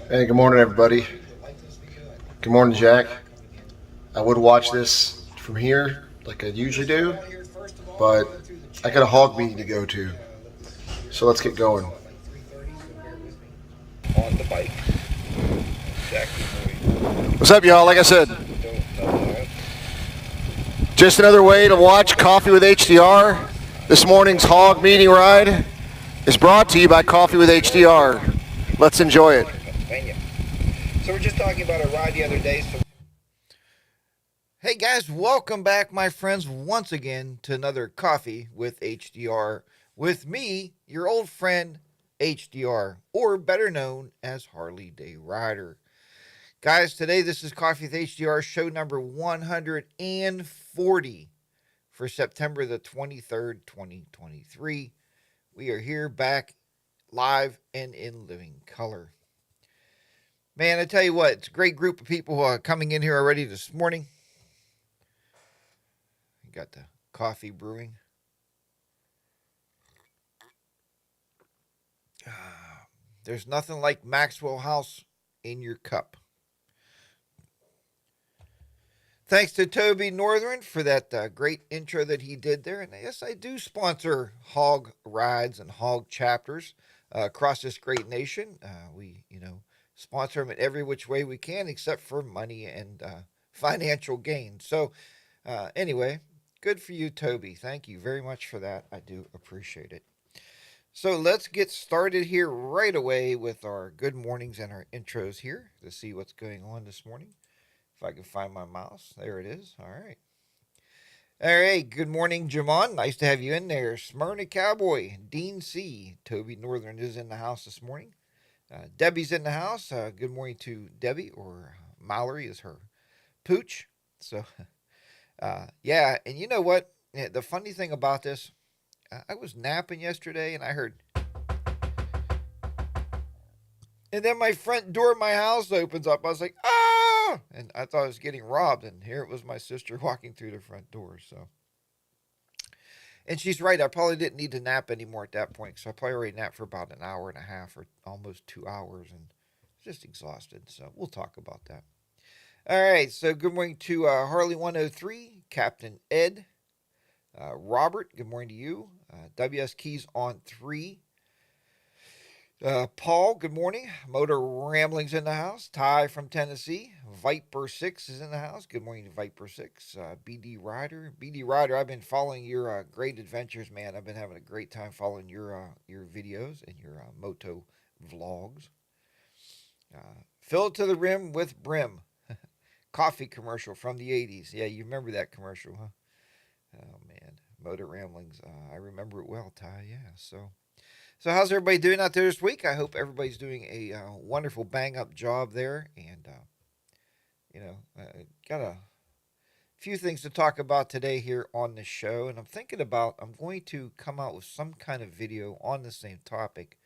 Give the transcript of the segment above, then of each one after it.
Hey, good morning, everybody. Good morning, Jack. I would watch this from here like I usually do, but I got a hog meeting to go to. So let's get going. On the bike. Jack What's up, y'all? Like I said, don't just another way to watch Coffee with HDR. This morning's hog meeting ride is brought to you by Coffee with HDR. Let's enjoy it. Pennsylvania. So we're just talking about a ride the other day. So hey guys, welcome back, my friends, once again to another Coffee with HDR with me, your old friend HDR, or better known as Harley Day Rider. Guys, today this is Coffee with HDR show number 140 for September the 23rd, 2023. We are here back live and in living color. Man, I tell you what, it's a great group of people coming in here already this morning. You got the coffee brewing. There's nothing like Maxwell House in your cup. Thanks to Toby Northern for that great intro that he did there. And yes, I do sponsor hog rides and hog chapters across this great nation. We, sponsor them in every which way we can, except for money and financial gain. So, anyway, good for you, Toby. Thank you very much for that. I do appreciate it. So let's get started here right away with our good mornings and our intros here to see what's going on this morning. If I can find my mouse. There it is. All right. All right. Good morning, Jamon. Nice to have you in there. Smyrna Cowboy, Dean C. Toby Northern is in the house this morning. Debbie's in the house. Good morning to Debbie, or Mallory is her pooch. So, yeah. And you know what? The funny thing about this, I was napping yesterday and I heard. And then my front door of my house opens up. I was like, ah! And I thought I was getting robbed. And here it was my sister walking through the front door. So, and she's right. I probably didn't need to nap anymore at that point. So I probably already napped for about an hour and a half or almost 2 hours and just exhausted. So we'll talk about that. All right. So good morning to Harley 103, Captain Ed, Robert. Good morning to you. WS Keys on 3. Paul, good morning. Motor Ramblings in the house. Ty from Tennessee. Viper 6 is in the house. Good morning to Viper 6. BD Rider. BD Rider, I've been following your great adventures, man. I've been having a great time following your videos and your moto vlogs. Fill it to the rim with brim. Coffee commercial from the 80s. Yeah, you remember that commercial, huh? Oh, man. Motor Ramblings. I remember it well, Ty. Yeah, So how's everybody doing out there this week? I hope everybody's doing a wonderful bang up job there, and got a few things to talk about today here on the show, and I'm going to come out with some kind of video on the same topic,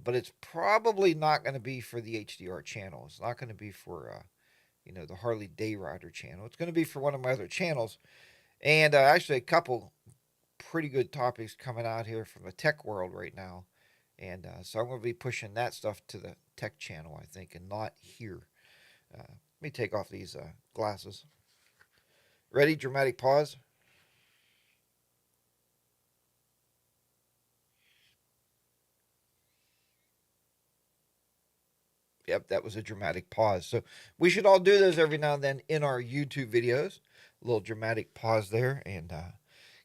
but it's probably not going to be for the HDR channel. It's not going to be for the Harley Day Rider channel. It's going to be for one of my other channels, and actually a couple pretty good topics coming out here from the tech world right now. And so I'm going to be pushing that stuff to the tech channel, I think, and not here. Let me take off these glasses. Ready? Dramatic pause. Yep, that was a dramatic pause. So we should all do those every now and then in our YouTube videos. A little dramatic pause there. And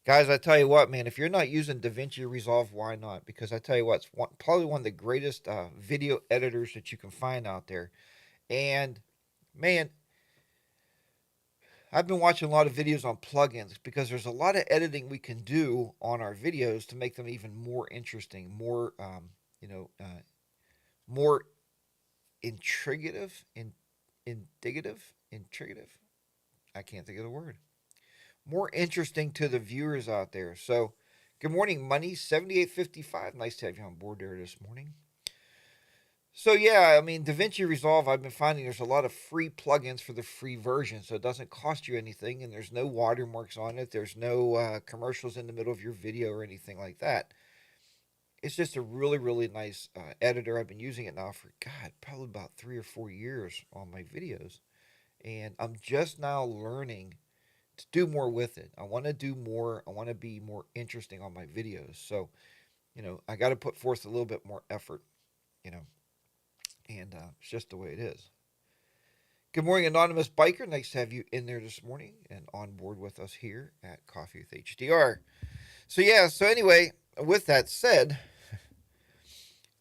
guys, I tell you what, man, if you're not using DaVinci Resolve, why not? Because I tell you what, it's probably one of the greatest video editors that you can find out there. And man, I've been watching a lot of videos on plugins because there's a lot of editing we can do on our videos to make them even more interesting, more intrigative, intrigative. I can't think of the word. More interesting to the viewers out there. So, good morning, Money 7855. Nice to have you on board there this morning. So yeah, I mean, DaVinci Resolve, I've been finding there's a lot of free plugins for the free version, so it doesn't cost you anything, and there's no watermarks on it. There's no commercials in the middle of your video or anything like that. it's just a really, really nice editor. I've been using it now for, God, probably about 3 or 4 years on my videos. And I'm just now learning to do more with it. I want to do more. I want to be more interesting on my videos. So, I got to put forth a little bit more effort, you know, and it's just the way it is. Good morning, Anonymous Biker. Nice to have you in there this morning and on board with us here at Coffee with HDR. So anyway, with that said,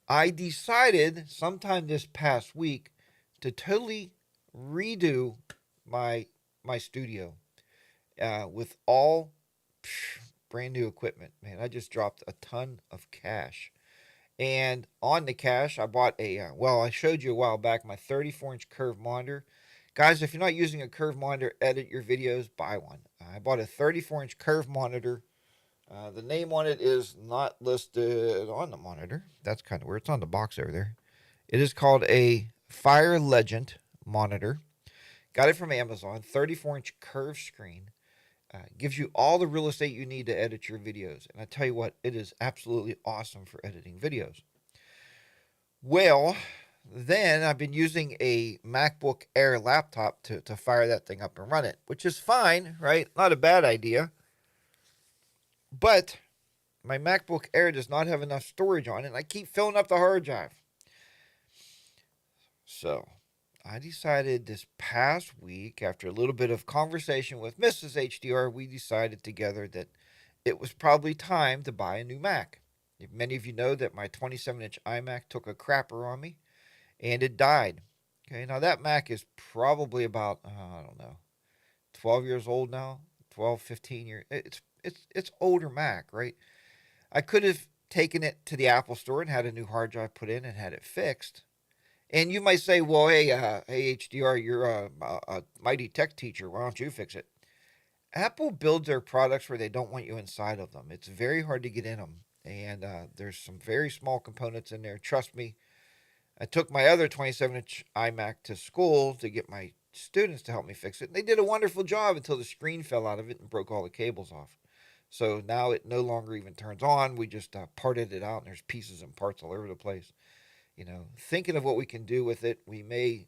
I decided sometime this past week to totally redo my my studio with all brand new equipment. Man, I just dropped a ton of cash. And on the cash, I bought I showed you a while back my 34-inch curve monitor. Guys, if you're not using a curve monitor, edit your videos, buy one. I bought a 34-inch curve monitor. The name on it is not listed on the monitor. That's kind of weird. It's on the box over there. It is called a Fire Legend monitor. Got it from Amazon. 34-inch curved screen. Gives you all the real estate you need to edit your videos. And I tell you what, it is absolutely awesome for editing videos. Well, then I've been using a MacBook Air laptop to fire that thing up and run it, which is fine, right? Not a bad idea. But my MacBook Air does not have enough storage on it, and I keep filling up the hard drive. So I decided this past week, after a little bit of conversation with Mrs. HDR, we decided together that it was probably time to buy a new Mac. Many of you know that my 27-inch iMac took a crapper on me, and it died. Okay, now that Mac is probably about, I don't know, 12 years old now, 12, 15 years. It's older Mac, right? I could have taken it to the Apple store and had a new hard drive put in and had it fixed. And you might say, well, hey, HDR, you're a mighty tech teacher. Why don't you fix it? Apple builds their products where they don't want you inside of them. It's very hard to get in them. And there's some very small components in there. Trust me, I took my other 27-inch iMac to school to get my students to help me fix it. And they did a wonderful job until the screen fell out of it and broke all the cables off. So now it no longer even turns on. We just parted it out, and there's pieces and parts all over the place. Thinking of what we can do with it, we may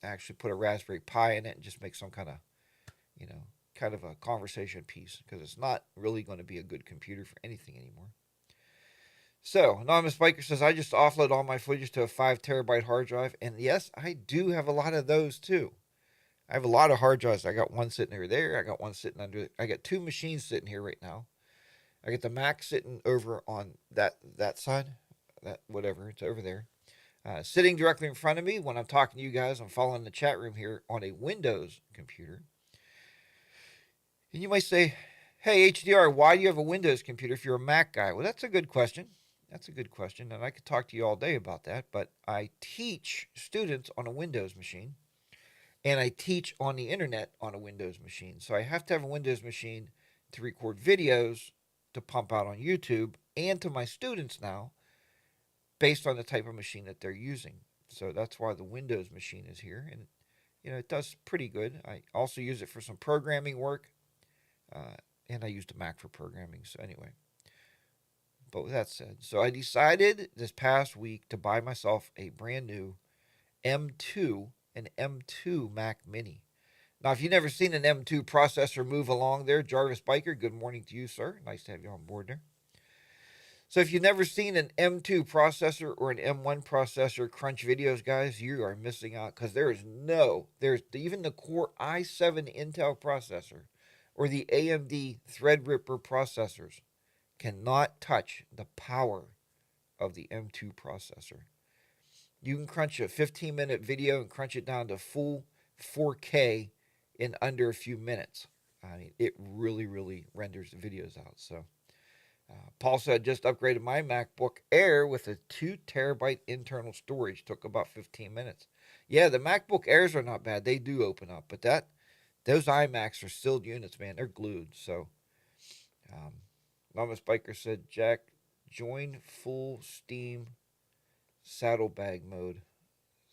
actually put a Raspberry Pi in it and just make some kind of, kind of a conversation piece, because it's not really going to be a good computer for anything anymore. So, Anonymous Biker says, I just offload all my footage to a 5 terabyte hard drive. And yes, I do have a lot of those too. I have a lot of hard drives. I got one sitting over there. I got one sitting under. I got two machines sitting here right now. I got the Mac sitting over on that side. That whatever, it's over there. Sitting directly in front of me when I'm talking to you guys, I'm following the chat room here on a Windows computer. And you might say, hey, HDR, why do you have a Windows computer if you're a Mac guy? Well, that's a good question. That's a good question, and I could talk to you all day about that, but I teach students on a Windows machine, and I teach on the internet on a Windows machine. So I have to have a Windows machine to record videos to pump out on YouTube and to my students now based on the type of machine that they're using. So that's why the Windows machine is here, and it does pretty good. I also use it for some programming work, and I use the Mac for programming. So anyway, but with that said, so I decided this past week to buy myself a brand new M2, an M2 Mac Mini. Now, if you've never seen an M2 processor move along there, Jarvis Biker, good morning to you, sir. Nice to have you on board there. So if you've never seen an M2 processor or an M1 processor crunch videos, guys, you are missing out, because there's even the Core i7 Intel processor or the AMD Threadripper processors cannot touch the power of the M2 processor. You can crunch a 15-minute video and crunch it down to full 4K in under a few minutes. I mean, it really, really renders the videos out. So Paul said, just upgraded my MacBook Air with a 2 terabyte internal storage. Took about 15 minutes. Yeah, the MacBook Airs are not bad. They do open up. But those iMacs are still units, man. They're glued. So, Mama Spiker said, Jack, join full Steam saddlebag mode.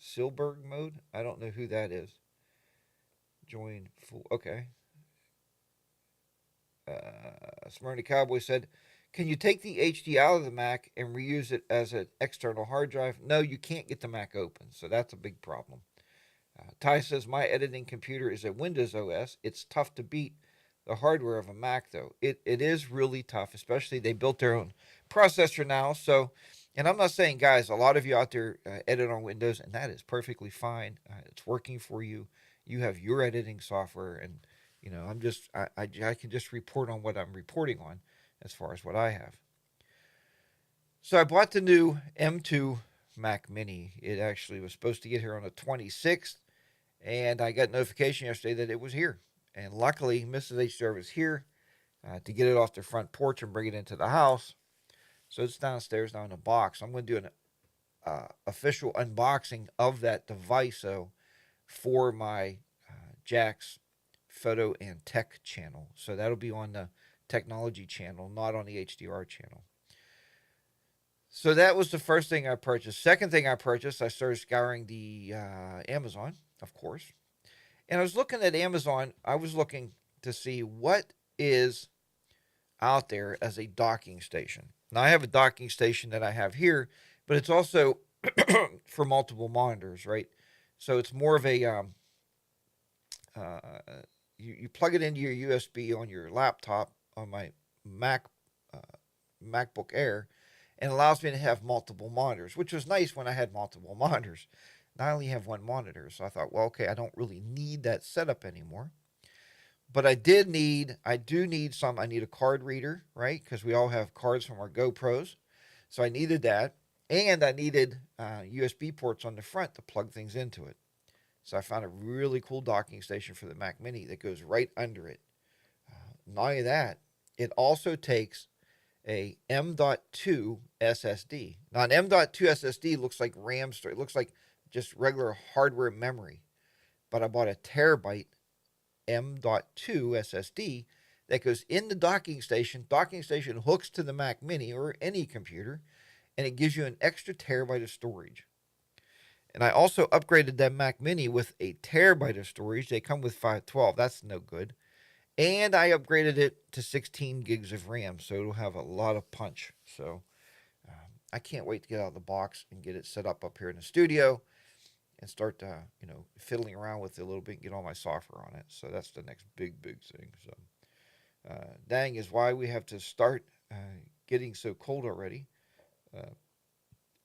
Silberg mode? I don't know who that is. Join full. Okay. Smyrna Cowboy said, Can you take the HD out of the Mac and reuse it as an external hard drive? No, you can't get the Mac open, so that's a big problem. Ty says, my editing computer is a Windows OS. It's tough to beat the hardware of a Mac, though. It is really tough, especially they built their own processor now. So, and I'm not saying, guys, a lot of you out there edit on Windows, and that is perfectly fine. It's working for you. You have your editing software, and I'm just I can just report on what I'm reporting on as far as what I have. So I bought the new M2 Mac Mini. It actually was supposed to get here on the 26th, and I got notification yesterday that it was here. And luckily, Mrs. HDR was here to get it off the front porch and bring it into the house. So it's downstairs now in a box. I'm going to do an official unboxing of that device, though, for my Jack's Photo and Tech channel. So that'll be on the technology channel, not on the HDR channel. So that was the first thing I purchased. Second thing I purchased, I started scouring the Amazon, of course. And I was looking at Amazon. I was looking to see what is out there as a docking station. Now, I have a docking station that I have here, but it's also for multiple monitors, right? So it's more of a, you plug it into your USB on your laptop on my MacBook Air, and allows me to have multiple monitors, which was nice when I had multiple monitors. Now I only have one monitor, so I thought, well, okay, I don't really need that setup anymore. But I do need I need a card reader, right? Because we all have cards from our GoPros. So I needed that. And I needed USB ports on the front to plug things into it. So I found a really cool docking station for the Mac Mini that goes right under it. Not only that, it also takes a M.2 SSD. Now, an M.2 SSD looks like RAM storage. It looks like just regular hardware memory. But I bought a terabyte M.2 SSD that goes in the docking station. Docking station hooks to the Mac Mini or any computer, and it gives you an extra terabyte of storage. And I also upgraded that Mac Mini with a terabyte of storage. They come with 512. That's no good. And I upgraded it to 16 gigs of RAM, so it'll have a lot of punch. So I can't wait to get out of the box and get it set up here in the studio and start, fiddling around with it a little bit and get all my software on it. So that's the next big thing. So dang is why we have to start getting so cold already.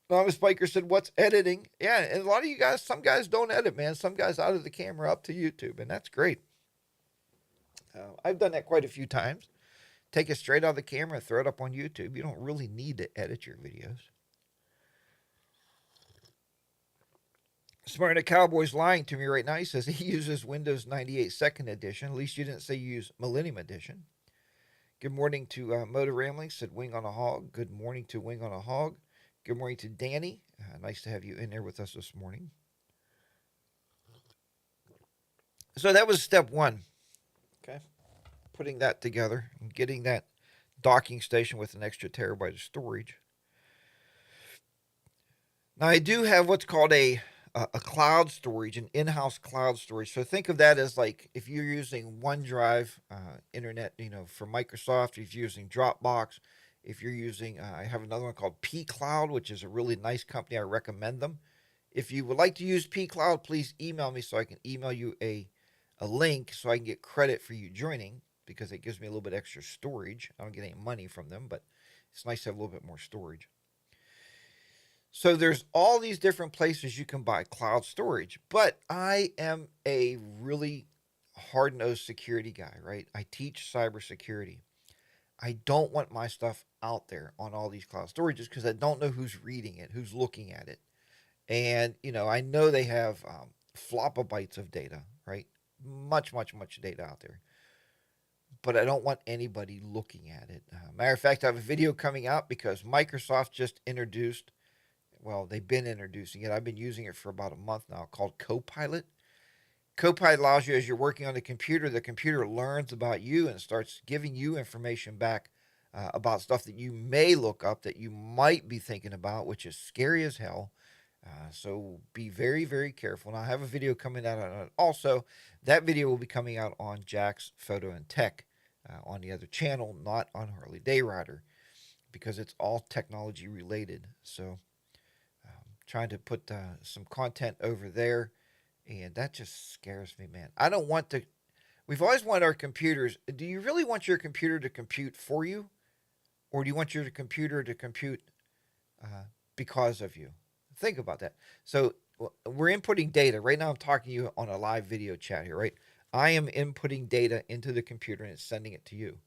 Thomas Spiker said, what's editing? Yeah, and a lot of you guys, some guys don't edit, man. Some guys out of the camera up to YouTube, and that's great. I've done that quite a few times. Take it straight out of the camera, throw it up on YouTube. You don't really need to edit your videos. Smart Cowboy's lying to me right now. He says he uses Windows 98 Second Edition. At least you didn't say you use Millennium Edition. Good morning to Motor Rambling, said Wing on a Hog. Good morning to Wing on a Hog. Good morning to Danny. Nice to have you in there with us this morning. So that was step one. Okay. Putting that together and getting that docking station with an extra terabyte of storage. Now I do have what's called a cloud storage, an in-house cloud storage. So think of that as like if you're using OneDrive, internet, for Microsoft, if you're using Dropbox, if you're using, I have another one called pCloud, which is a really nice company. I recommend them. If you would like to use pCloud, please email me so I can email you a link so I can get credit for you joining, because it gives me a little bit extra storage. I don't get any money from them, but it's nice to have a little bit more storage. So there's all these different places you can buy cloud storage, but I am a really hard-nosed security guy, right? I teach cybersecurity. I don't want my stuff out there on all these cloud storages because I don't know who's reading it, who's looking at it. And, I know they have flopabytes of data, right? Much data out there. But I don't want anybody looking at it. Matter of fact, I have a video coming out because Microsoft just introduced, well, they've been introducing it. I've been using it for about a month now, called Copilot. Copilot allows you, as you're working on the computer learns about you and starts giving you information back about stuff that you may look up, that you might be thinking about, which is scary as hell. So be very, very careful. And I have a video coming out on it. Also, that video will be coming out on Jack's Photo and Tech on the other channel, not on Harley Day Rider. because it's all technology related. So trying to put some content over there, and that just scares me, man. I don't want to. We've always wanted our computers. Do you really want your computer to compute for you, or do you want your computer to compute uh, because of you? Think about that. So we're inputting data right now. I'm talking to you on a live video chat here, right? I am inputting data into the computer and it's sending it to you.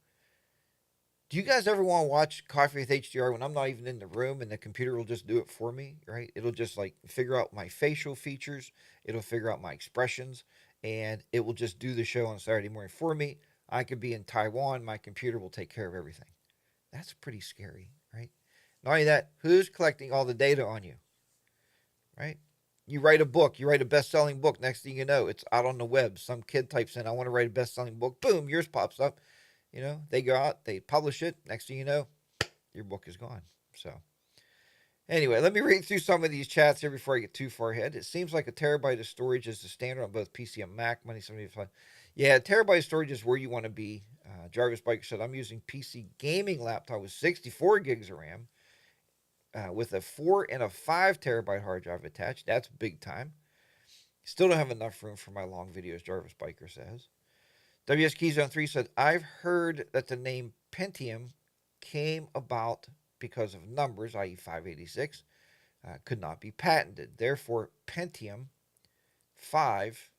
Do you guys ever want to watch Coffee with HDR when I'm not even in the room and the computer will just do it for me, right? It'll just like figure out my facial features, it'll figure out my expressions, and it will just do the show on Saturday morning for me. I could be in Taiwan, my computer will take care of everything. That's pretty scary, right? Not only that, who's collecting all the data on you, right? You write a book, you write a best-selling book. Next thing you know, it's out on the web. Some kid types in, "I want to write a best-selling book." Boom, yours pops up. You know, they go out, they publish it. Next thing you know, your book is gone. So, anyway, let me read through some of these chats here before I get too far ahead. It seems like a terabyte of storage is the standard on both PC and Mac. Money 75. Yeah, terabyte of storage is where you want to be. Jarvis Biker said, "I'm using PC gaming laptop with 64 gigs of RAM with a 4 and a 5 terabyte hard drive attached. That's big time. Still don't have enough room for my long videos," Jarvis Biker says. WS Keyzone 3 said, "I've heard that the name Pentium came about because of numbers, i.e., 586, could not be patented. Therefore, Pentium 5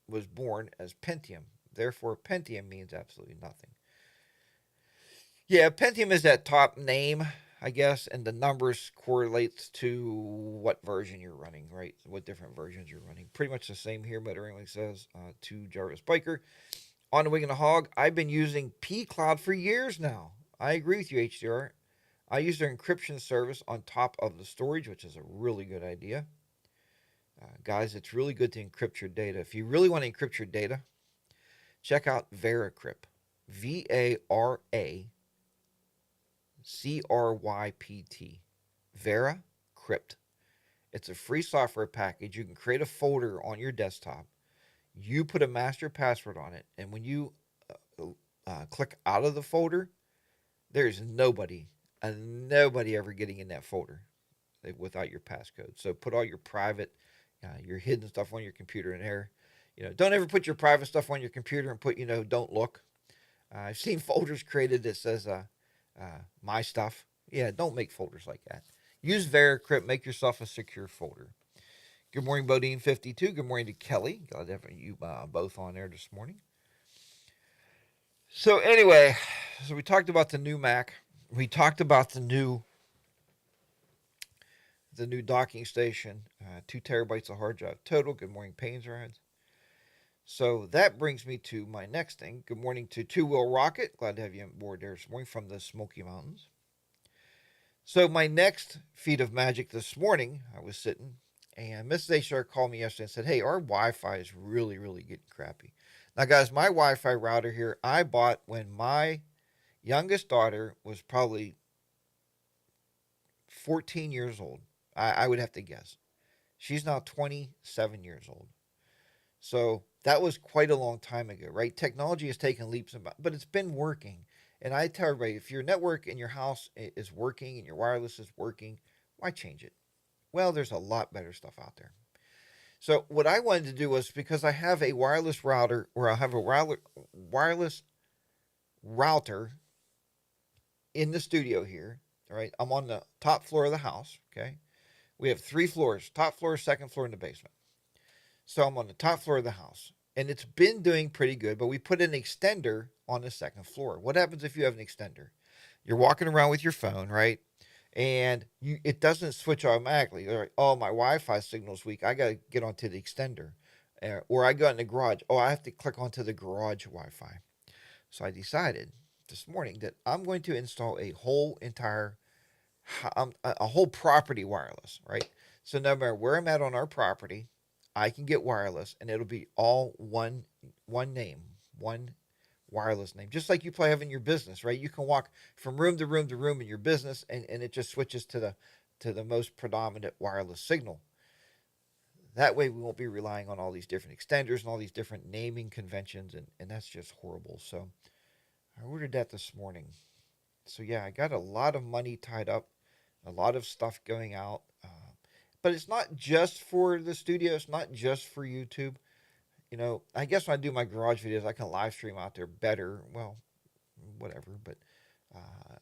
was born as Pentium. Therefore, Pentium means absolutely nothing." Yeah, Pentium is that top name, I guess, and the numbers correlates to what version you're running, right? What different versions you're running. Pretty much the same here, but Ringling says to Jarvis Biker, "On the Wing and the Hog, I've been using P Cloud for years now. I agree with you, HDR. I use their encryption service on top of the storage, which is a really good idea. Guys, it's really good to encrypt your data. If you really want to encrypt your data, check out VeraCrypt. VeraCrypt. VeraCrypt. It's a free software package. You can create a folder on your desktop. You put a master password on it, and when you click out of the folder, there's nobody ever getting in that folder without your passcode. So put all your private, your hidden stuff on your computer in there. Don't ever put your private stuff on your computer and put, don't look. I've seen folders created that says my stuff. Yeah, don't make folders like that. Use VeraCrypt. Make yourself a secure folder. Good morning, Bodine52. Good morning to Kelly. Glad to have you both on there this morning. So anyway, we talked about the new Mac. We talked about the new docking station. 2 terabytes of hard drive total. Good morning, Paynes Rides. So that brings me to my next thing. Good morning to Two Wheel Rocket. Glad to have you on board there this morning from the Smoky Mountains. So my next feat of magic this morning, I was sitting, and Mrs. HR called me yesterday and said, "Hey, our Wi-Fi is really, really getting crappy." Now, guys, my Wi-Fi router here, I bought when my youngest daughter was probably 14 years old. I would have to guess. She's now 27 years old. So that was quite a long time ago, right? Technology has taken leaps and bounds, but it's been working. And I tell everybody, if your network in your house is working and your wireless is working, why change it? Well, there's a lot better stuff out there. So what I wanted to do was, because I have a wireless router, or I have a wireless router in the studio here. All right, I'm on the top floor of the house. Okay, we have 3 floors: top floor, second floor, and the basement. So I'm on the top floor of the house, and it's been doing pretty good. But we put an extender on the second floor. What happens if you have an extender? You're walking around with your phone, right? And it doesn't switch automatically. Like, oh, my Wi-Fi signal's weak. I got to get onto the extender. Or I go in the garage. Oh, I have to click onto the garage Wi-Fi. So I decided this morning that I'm going to install a whole property wireless, right? So no matter where I'm at on our property, I can get wireless, and it'll be all one name, one wireless name, just like you play have in your business, right? You can walk from room to room to room in your business, and it just switches to the most predominant wireless signal. That way we won't be relying on all these different extenders and all these different naming conventions, and that's just horrible. So I ordered that this morning. So yeah, I got a lot of money tied up, a lot of stuff going out. But it's not just for the studio. It's not just for YouTube. You know, I guess when I do my garage videos, I can live stream out there better. Well, whatever. But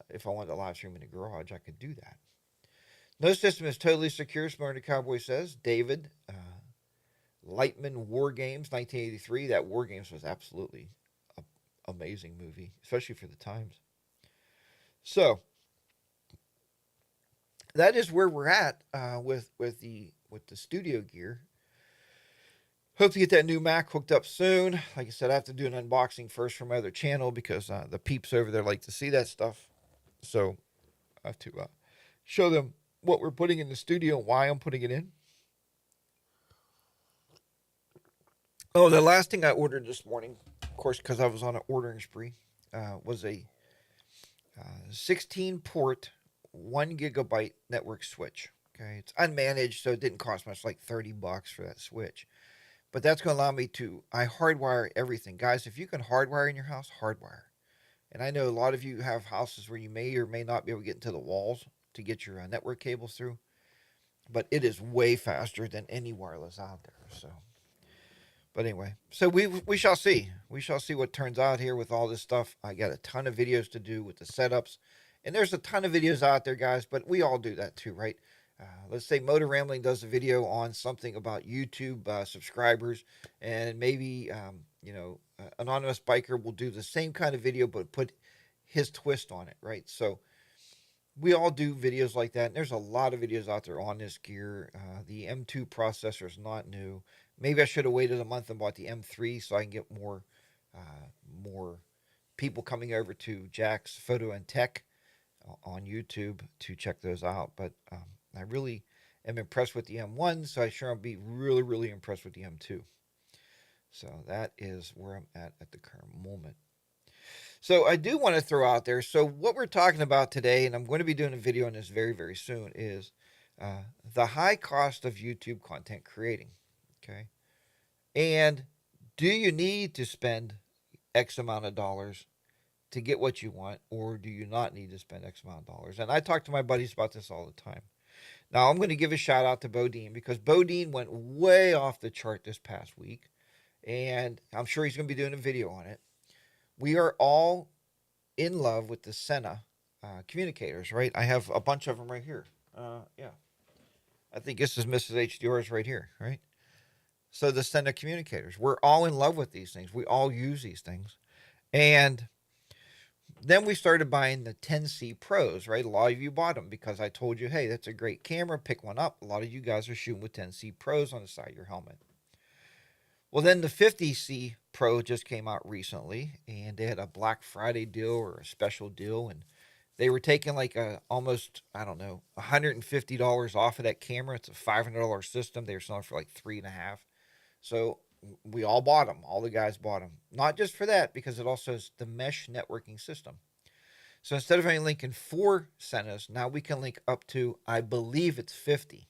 if I wanted to live stream in the garage, I could do that. No system is totally secure, Smart Cowboy says. David, Lightman War Games, 1983. That War Games was absolutely an amazing movie, especially for the times. So that is where we're at with the studio gear. Hope to get that new Mac hooked up soon. Like I said, I have to do an unboxing first from my other channel because the peeps over there like to see that stuff. So I have to show them what we're putting in the studio and why I'm putting it in. Oh, the last thing I ordered this morning, of course, because I was on an ordering spree, was a 16 port, 1 gigabyte network switch. Okay, it's unmanaged, so it didn't cost much, like $30 for that switch. But that's going to allow me to, I hardwire everything. Guys, if you can hardwire in your house, hardwire. And I know a lot of you have houses where you may or may not be able to get into the walls to get your network cables through. But it is way faster than any wireless out there. So, but anyway, so we shall see. We shall see what turns out here with all this stuff. I got a ton of videos to do with the setups. And there's a ton of videos out there, guys, but we all do that too, right? Let's say Motor Rambling does a video on something about YouTube subscribers, and maybe Anonymous Biker will do the same kind of video but put his twist on it, right? So we all do videos like that, and there's a lot of videos out there on this gear. The M2 processor is not new. Maybe I should have waited a month and bought the M3 so I can get more people coming over to Jack's Photo and Tech on YouTube to check those out. But I really am impressed with the M1, so I sure I'll be really, really impressed with the M2. So that is where I'm at the current moment. So I do want to throw out there, so what we're talking about today, and I'm going to be doing a video on this very, very soon, is the high cost of YouTube content creating. Okay. And do you need to spend X amount of dollars to get what you want, or do you not need to spend X amount of dollars? And I talk to my buddies about this all the time. Now, I'm going to give a shout out to Bodine because Bodine went way off the chart this past week, and I'm sure he's going to be doing a video on it. We are all in love with the Sena communicators, right? I have a bunch of them right here. Yeah. I think this is Mrs. HDR's right here, right? So the Sena communicators, we're all in love with these things. We all use these things. And then we started buying the 10C Pros, right? A lot of you bought them because I told you, hey, that's a great camera. Pick one up. A lot of you guys are shooting with 10C Pros on the side of your helmet. Well, then the 50C Pro just came out recently, and they had a Black Friday deal or a special deal, and they were taking like almost, I don't know, $150 off of that camera. It's a $500 system. They were selling for like $3.5. So we all bought them. All the guys bought them. Not just for that, because it also is the mesh networking system. So instead of only linking 4 Senas, now we can link up to, I believe it's 50.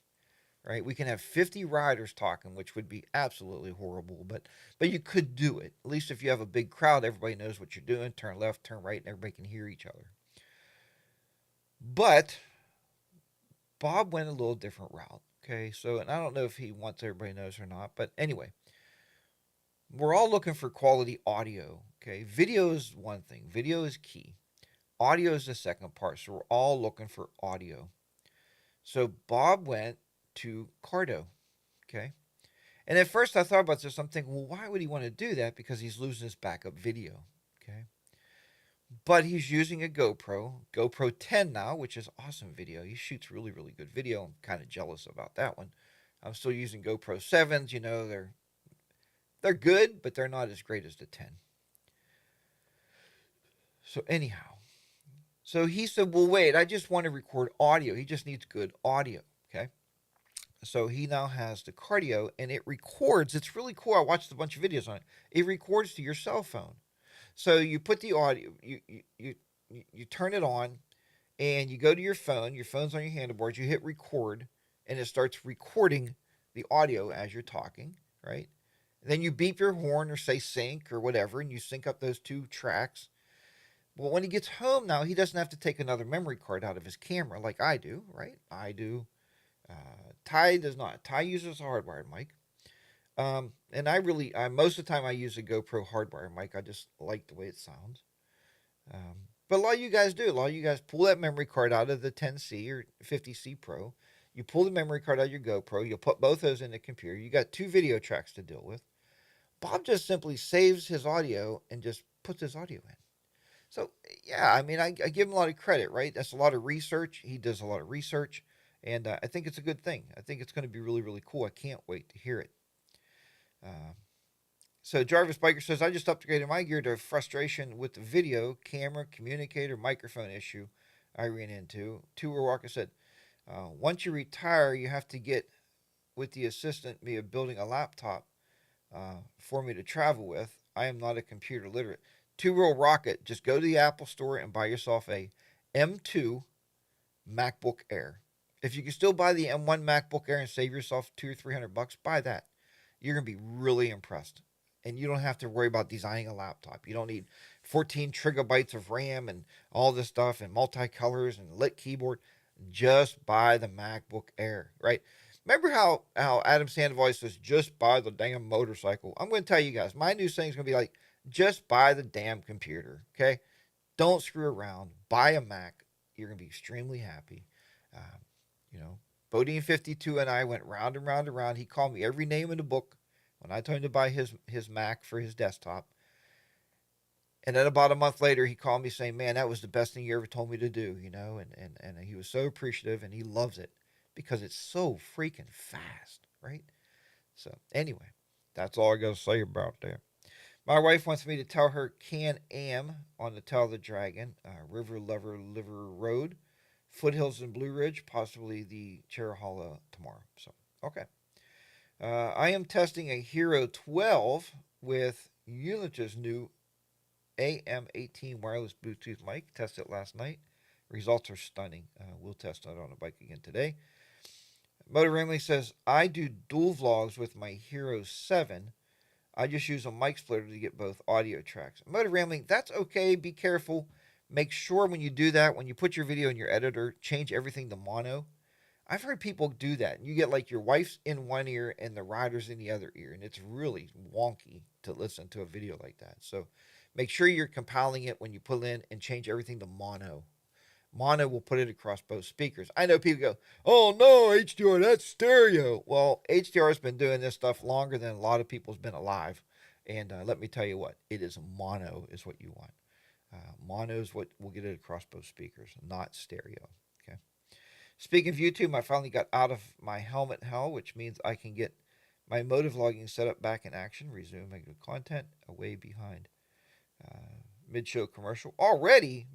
Right? We can have 50 riders talking, which would be absolutely horrible, but you could do it. At least if you have a big crowd, everybody knows what you're doing. Turn left, turn right, and everybody can hear each other. But Bob went a little different route. Okay, so, and I don't know if he wants everybody knows or not, but anyway, we're all looking for quality audio. Okay, video is one thing. Video is key. Audio is the second part. So we're all looking for audio. So Bob went to Cardo. Okay. And at first I thought about this. I'm thinking, well, why would he want to do that? Because he's losing his backup video. Okay. But he's using a GoPro 10 now, which is awesome video. He shoots really, really good video. I'm kind of jealous about that one. I'm still using GoPro 7s. You know, they're good, but they're not as great as the 10. So anyhow, so he said, well, wait, I just want to record audio. He just needs good audio. Okay. So he now has the Cardio, and it records. It's really cool. I watched a bunch of videos on it. It records to your cell phone. So you put the audio, you turn it on, and you go to your phone. Your phone's on your handlebars. You hit record, and it starts recording the audio as you're talking, right? And then you beep your horn or say sync or whatever, and you sync up those 2 tracks. Well, when he gets home now, he doesn't have to take another memory card out of his camera like I do, right? I do. Ty does not. Ty uses a hardwired mic. And most of the time I use a GoPro hardwire mic. I just like the way it sounds. But a lot of you guys do. A lot of you guys pull that memory card out of the 10C or 50C Pro. You pull the memory card out of your GoPro. You'll put both those in the computer. You got 2 video tracks to deal with. Bob just simply saves his audio and just puts his audio in. So, yeah, I mean, I give him a lot of credit, right? That's a lot of research. He does a lot of research. And I think it's a good thing. I think it's going to be really, really cool. I can't wait to hear it. So Jarvis Biker says, I just upgraded my gear to frustration with the video, camera, communicator, microphone issue I ran into. Two Walker said, once you retire, you have to get with the assistant via building a laptop for me to travel with. I am not a computer literate. Two-Roll Rocket, just go to the Apple store and buy yourself a M2 MacBook Air. If you can still buy the M1 MacBook Air and save yourself $200 or $300, buy that. You're going to be really impressed. And you don't have to worry about designing a laptop. You don't need 14 gigabytes of RAM and all this stuff and multicolors and lit keyboard. Just buy the MacBook Air, right? Remember how Adam Sandoval says, just buy the damn motorcycle? I'm going to tell you guys, my new thing is going to be like, just buy the damn computer, okay? Don't screw around. Buy a Mac. You're going to be extremely happy. Bodine 52 and I went round and round and round. He called me every name in the book when I told him to buy his Mac for his desktop. And then about a month later, he called me saying, man, that was the best thing you ever told me to do, and he was so appreciative, and he loves it because it's so freaking fast, right? So anyway, that's all I got to say about that. My wife wants me to tell her Can-Am on the Tell the Dragon, River Lover Liver Road, Foothills and Blue Ridge, possibly the Cherahalla tomorrow. So, okay. I am testing a Hero 12 with Unita's new AM 18 wireless Bluetooth mic. Tested it last night. Results are stunning. We'll test that on a bike again today. Motor Ramley says, I do dual vlogs with my Hero 7. I just use a mic splitter to get both audio tracks. Motor Rambling, that's okay. Be careful. Make sure when you do that, when you put your video in your editor, change everything to mono. I've heard people do that. You get like your wife's in one ear and the rider's in the other ear, and it's really wonky to listen to a video like that. So make sure you're compiling it when you put it in and change everything to mono. Mono will put it across both speakers. I know people go, oh no, HDR, that's stereo. Well, HDR has been doing this stuff longer than a lot of people's been alive. And let me tell you what, it is mono is what you want. Mono is what will get it across both speakers, not stereo. Okay. Speaking of YouTube, I finally got out of my helmet hell, which means I can get my motovlogging setup back in action, resume making content, away behind. Mid-show commercial already,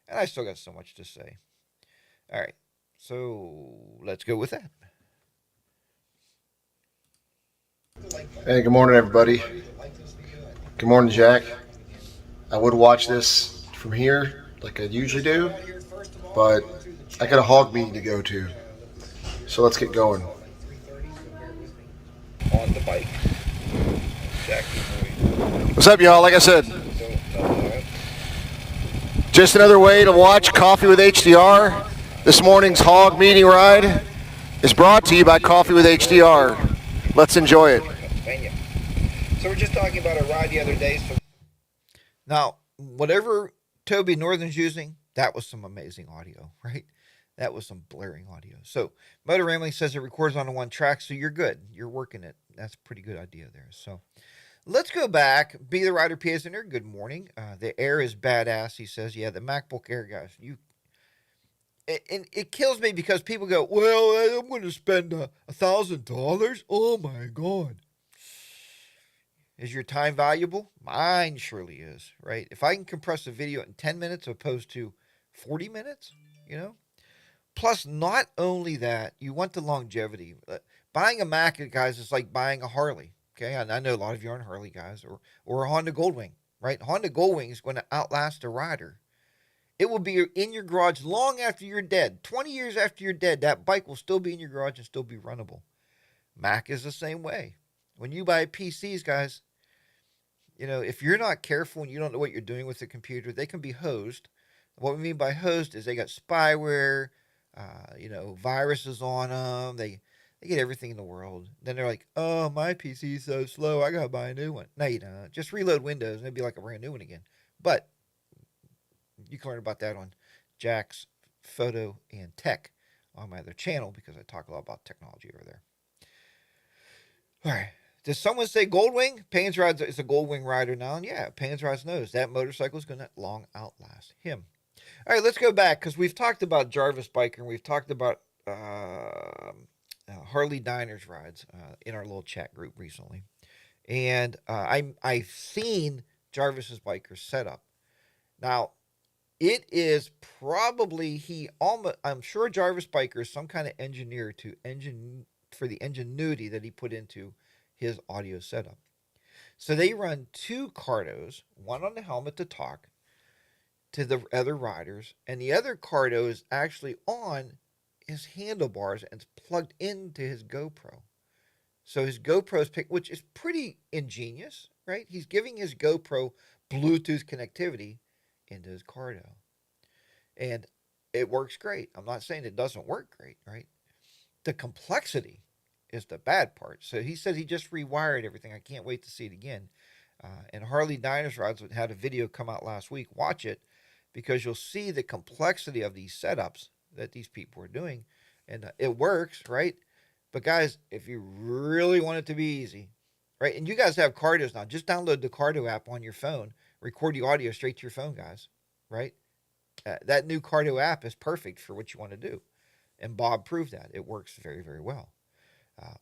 and I still got so much to say. All right, so let's go with that. Hey, good morning, everybody. Good morning, Jack. I would watch this from here like I usually do, but I got a hog meeting to go to, so let's get going. On the bike. Jack, what's up, y'all? Like I said, just another way to watch Coffee with HDR. This morning's hog meeting ride is brought to you by Coffee with HDR. Let's enjoy it. So we're just talking about a ride the other day. So now, whatever Toby Northern's using, that was some amazing audio, right? That was some blaring audio. So Motor Rambling says it records on one track, so you're good. You're working it. That's a pretty good idea there. So let's go back. Be the Rider PSNer, good morning. The Air is badass, he says. Yeah, the MacBook Air, guys. It kills me because people go, well, I'm going to spend $1,000. Oh, my God. Is your time valuable? Mine surely is, right? If I can compress a video in 10 minutes opposed to 40 minutes, Plus, not only that, you want the longevity. Buying a Mac, guys, is like buying a Harley, okay? And I know a lot of you aren't Harley guys, or a Honda Goldwing, right? Honda Goldwing is going to outlast a rider. It will be in your garage long after you're dead. 20 years after you're dead, that bike will still be in your garage and still be runnable. Mac is the same way. When you buy PCs, guys, if you're not careful and you don't know what you're doing with the computer, they can be hosed. What we mean by hosed is they got spyware, viruses on them. They get everything in the world. Then they're like, "Oh, my PC is so slow. I gotta buy a new one." No, you don't. Just reload Windows and it'll be like a brand new one again. But you can learn about that on Jack's Photo and Tech on my other channel because I talk a lot about technology over there. All right. Does someone say Goldwing? Painsrod is a Goldwing rider now. And yeah, Painsrod knows that motorcycle is going to long outlast him. All right, let's go back because we've talked about Jarvis Biker and we've talked about Harley Diners rides in our little chat group recently. And I've seen Jarvis's Biker setup. Now, it is probably I'm sure Jarvis Biker is some kind of engineer for the ingenuity that he put into his audio setup. So they run two Cardos, one on the helmet to talk to the other riders, and the other Cardo is actually on his handlebars and it's plugged into his GoPro. So his GoPro's picked, which is pretty ingenious, right? He's giving his GoPro Bluetooth connectivity into his Cardo. And it works great. I'm not saying it doesn't work great, right? The complexity is the bad part. So he said he just rewired everything. I can't wait to see it again. And Harley Diners Rods had a video come out last week. Watch it because you'll see the complexity of these setups that these people are doing. And it works, right? But guys, if you really want it to be easy, right? And you guys have Cardos now. Just download the Cardo app on your phone. Record the audio straight to your phone, guys, right? That new Cardo app is perfect for what you want to do. And Bob proved that. It works very, very well.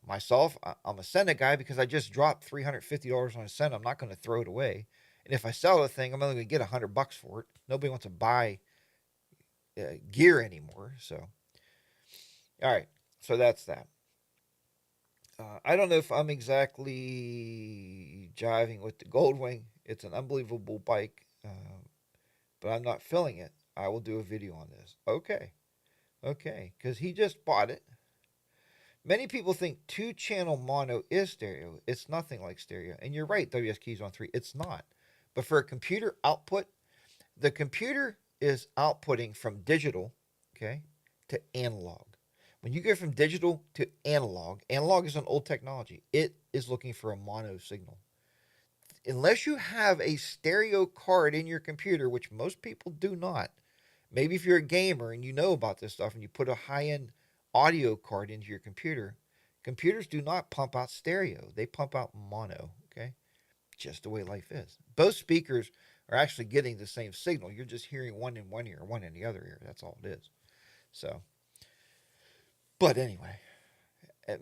Myself, I'm a Senna guy because I just dropped $350 on a Senna. I'm not going to throw it away. And if I sell the thing, I'm only going to get $100 for it. Nobody wants to buy gear anymore. So, all right. So that's that. I don't know if I'm exactly jiving with the Goldwing. It's an unbelievable bike, but I'm not feeling it. I will do a video on this. Okay. Because he just bought it. Many people think 2-channel mono is stereo. It's nothing like stereo. And you're right, WS Keys on 3. It's not. But for a computer output, the computer is outputting from digital, okay, to analog. When you go from digital to analog is an old technology. It is looking for a mono signal. Unless you have a stereo card in your computer, which most people do not, maybe if you're a gamer and you know about this stuff and you put a high-end audio card into your computer, computers do not pump out stereo. They pump out mono, okay? Just the way life is. Both speakers are actually getting the same signal. You're just hearing one in one ear, one in the other ear. That's all it is. So, but anyway,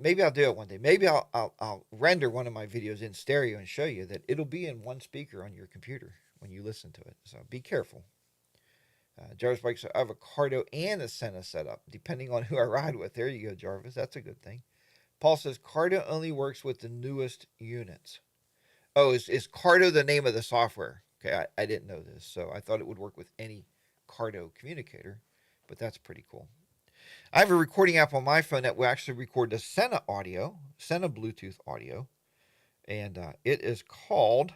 maybe I'll do it one day. Maybe I'll render one of my videos in stereo and show you that it'll be in one speaker on your computer when you listen to it. So be careful. Jarvis Bike said, I have a Cardo and a Senna setup, depending on who I ride with. There you go, Jarvis. That's a good thing. Paul says, Cardo only works with the newest units. Oh, is Cardo the name of the software? Okay, I didn't know this, so I thought it would work with any Cardo communicator, but that's pretty cool. I have a recording app on my phone that will actually record the Senna audio, Senna Bluetooth audio, and it is called,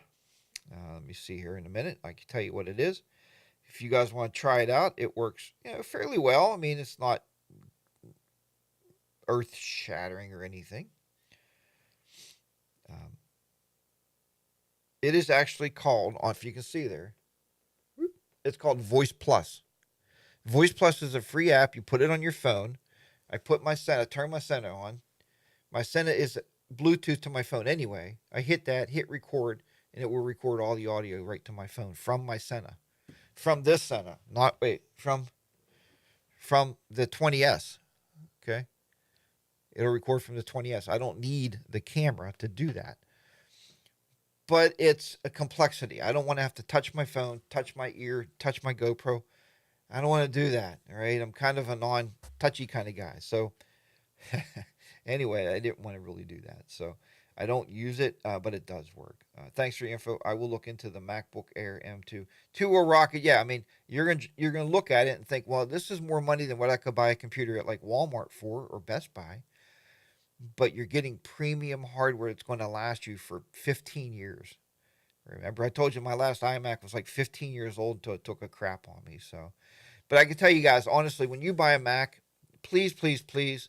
let me see here in a minute. I can tell you what it is. If you guys want to try it out, it works fairly well. I mean, it's not earth-shattering or anything. It is actually called, if you can see there, it's called Voice Plus. Voice Plus is a free app. You put it on your phone. I put my Senna, turn my Senna on. My Senna is Bluetooth to my phone anyway. I hit that, hit record, and it will record all the audio right to my phone from my Senna. From this Senna, from the 20S, okay? It'll record from the 20S. I don't need the camera to do that. But it's a complexity. I don't want to have to touch my phone, touch my ear, touch my GoPro. I don't want to do that, all right? I'm kind of a non-touchy kind of guy. So anyway, I didn't want to really do that. So I don't use it, but it does work. Thanks for your info. I will look into the MacBook Air M2. 2 will rock it. Yeah, I mean, you're gonna look at it and think, well, this is more money than what I could buy a computer at like Walmart for or Best Buy. But you're getting premium hardware that's going to last you for 15 years, Remember, I told you my last iMac was like 15 years old until it took a crap on me. So, but I can tell you guys, honestly, when you buy a Mac, please, please, please,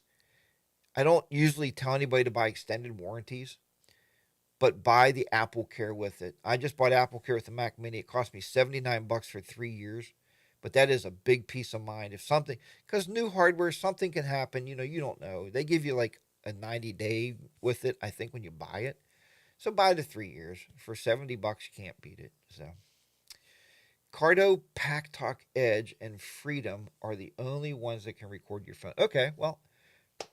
I don't usually tell anybody to buy extended warranties, but buy the Apple Care with it. I just bought Apple Care with the Mac Mini. It cost me $79 for 3 years, but that is a big peace of mind. If something, because new hardware, something can happen. You don't know. They give you like a 90-day with it, I think, when you buy it. So buy the 3 years for $70. You can't beat it. So Cardo, Pack Talk Edge, and Freedom are the only ones that can record your phone. Okay, well,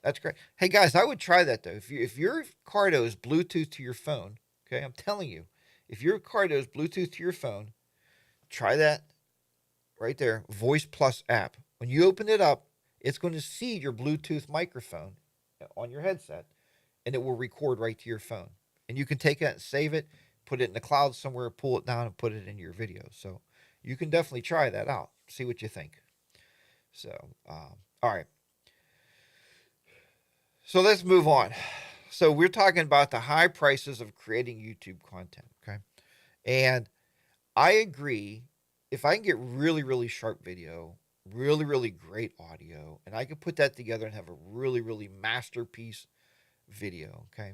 that's great. Hey guys, I would try that though. If your Cardo is Bluetooth to your phone, okay, I'm telling you, if your Cardo is Bluetooth to your phone, try that right there. Voice Plus app. When you open it up, it's going to see your Bluetooth microphone on your headset, and it will record right to your phone. And you can take it and save it, put it in the cloud somewhere, pull it down, and put it in your video. So you can definitely try that out. See what you think. So, all right. So let's move on. So we're talking about the high prices of creating YouTube content, okay? And I agree. If I can get really, really sharp video, really, really great audio, and I can put that together and have a really, really masterpiece video, okay?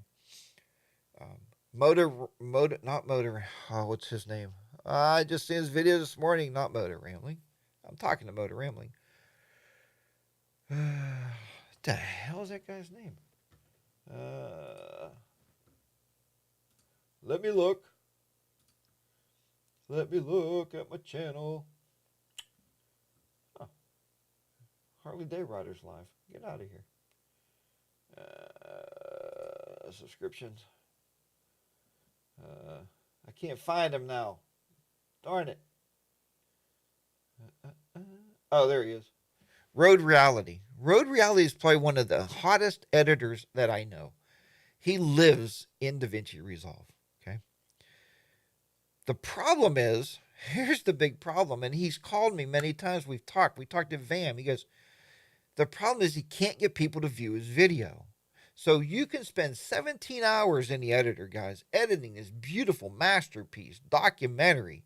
Not Motor, what's his name? I just seen his video this morning, not Motor Rambling. I'm talking to Motor Rambling. What the hell is that guy's name? Let me look. Let me look at my channel. Huh. Harley Day Riders Live. Get out of here. Subscriptions. I can't find him now. Darn it. Oh, there he is. Road Reality. Road Reality is probably one of the hottest editors that I know. He lives in DaVinci Resolve. Okay. The problem is, here's the big problem, and he's called me many times. We talked to Vam. He goes, the problem is he can't get people to view his video. So you can spend 17 hours in the editor, guys, editing this beautiful masterpiece, documentary.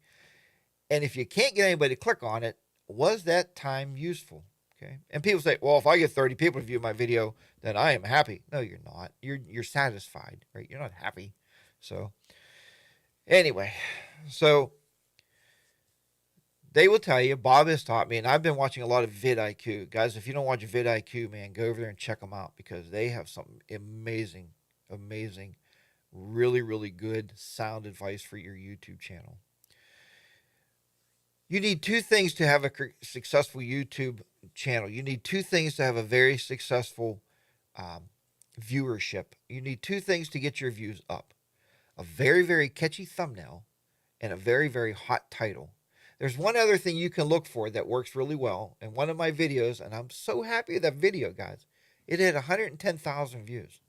And if you can't get anybody to click on it, was that time useful? Okay. And people say, well, if I get 30 people to view my video, then I am happy. No, you're not. You're satisfied, right? You're not happy. So anyway, so they will tell you, Bob has taught me, and I've been watching a lot of VidIQ. Guys, if you don't watch VidIQ, man, go over there and check them out because they have some amazing, amazing, really, really good sound advice for your YouTube channel. You need two things to have a successful YouTube channel. You need two things to have a very successful viewership. You need two things to get your views up. A very, very catchy thumbnail and a very, very hot title. There's one other thing you can look for that works really well. In one of my videos, and I'm so happy with that video, guys, it had 110,000 views.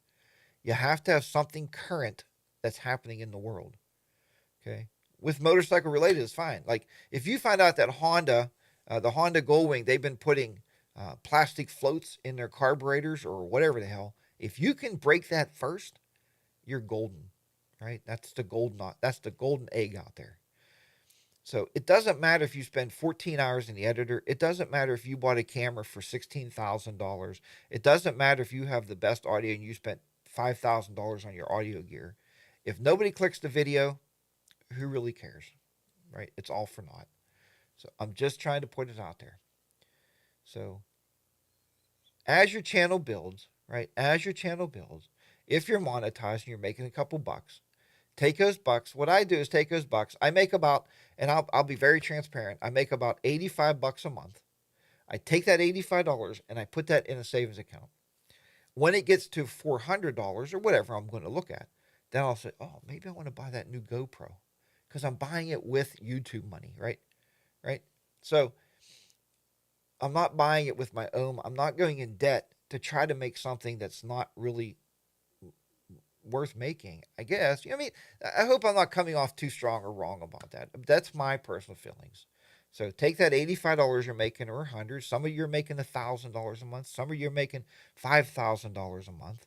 You have to have something current that's happening in the world. Okay? With motorcycle related, it's fine. Like if you find out that Honda, the Honda Goldwing, they've been putting plastic floats in their carburetors or whatever the hell. If you can break that first, you're golden, right? That's the golden egg out there. So it doesn't matter if you spend 14 hours in the editor. It doesn't matter if you bought a camera for $16,000. It doesn't matter if you have the best audio and you spent $5,000 on your audio gear. If nobody clicks the video, who really cares, right? It's all for naught. So I'm just trying to put it out there. So as your channel builds, right? As your channel builds, if you're monetized and you're making a couple bucks, take those bucks. What I do is take those bucks. I make about, and I'll be very transparent, I make about 85 bucks a month. I take that $85 and I put that in a savings account. When it gets to $400 or whatever I'm going to look at, then I'll say, oh, maybe I want to buy that new GoPro because I'm buying it with YouTube money, right? Right? So I'm not buying it with my own. I'm not going in debt to try to make something that's not really worth making, I guess. I mean, I hope I'm not coming off too strong or wrong about that. That's my personal feelings. So take that $85 you're making or $100. Some of you are making $1,000 a month. Some of you are making $5,000 a month.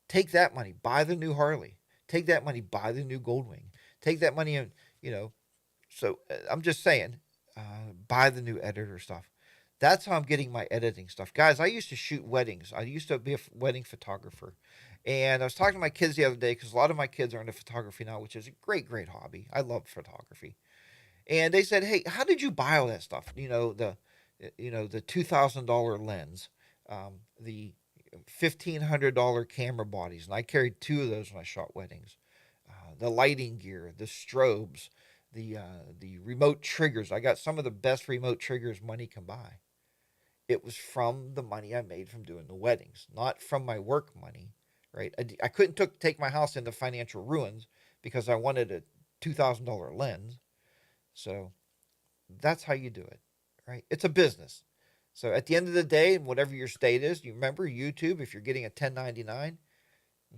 Take that money, buy the new Harley. Take that money, buy the new Goldwing. Take that money and, so I'm just saying, buy the new editor stuff. That's how I'm getting my editing stuff. Guys, I used to shoot weddings. I used to be a wedding photographer. And I was talking to my kids the other day because a lot of my kids are into photography now, which is a great, great hobby. I love photography. And they said, "Hey, how did you buy all that stuff? The $2,000 lens, the $1,500 camera bodies, and I carried two of those when I shot weddings. The lighting gear, the strobes, the remote triggers. I got some of the best remote triggers money can buy. It was from the money I made from doing the weddings, not from my work money, right? I couldn't take my house into financial ruins because I wanted a $2,000 lens. So that's how you do it, right? It's a business. So at the end of the day, whatever your state is, you remember YouTube, if you're getting a 1099,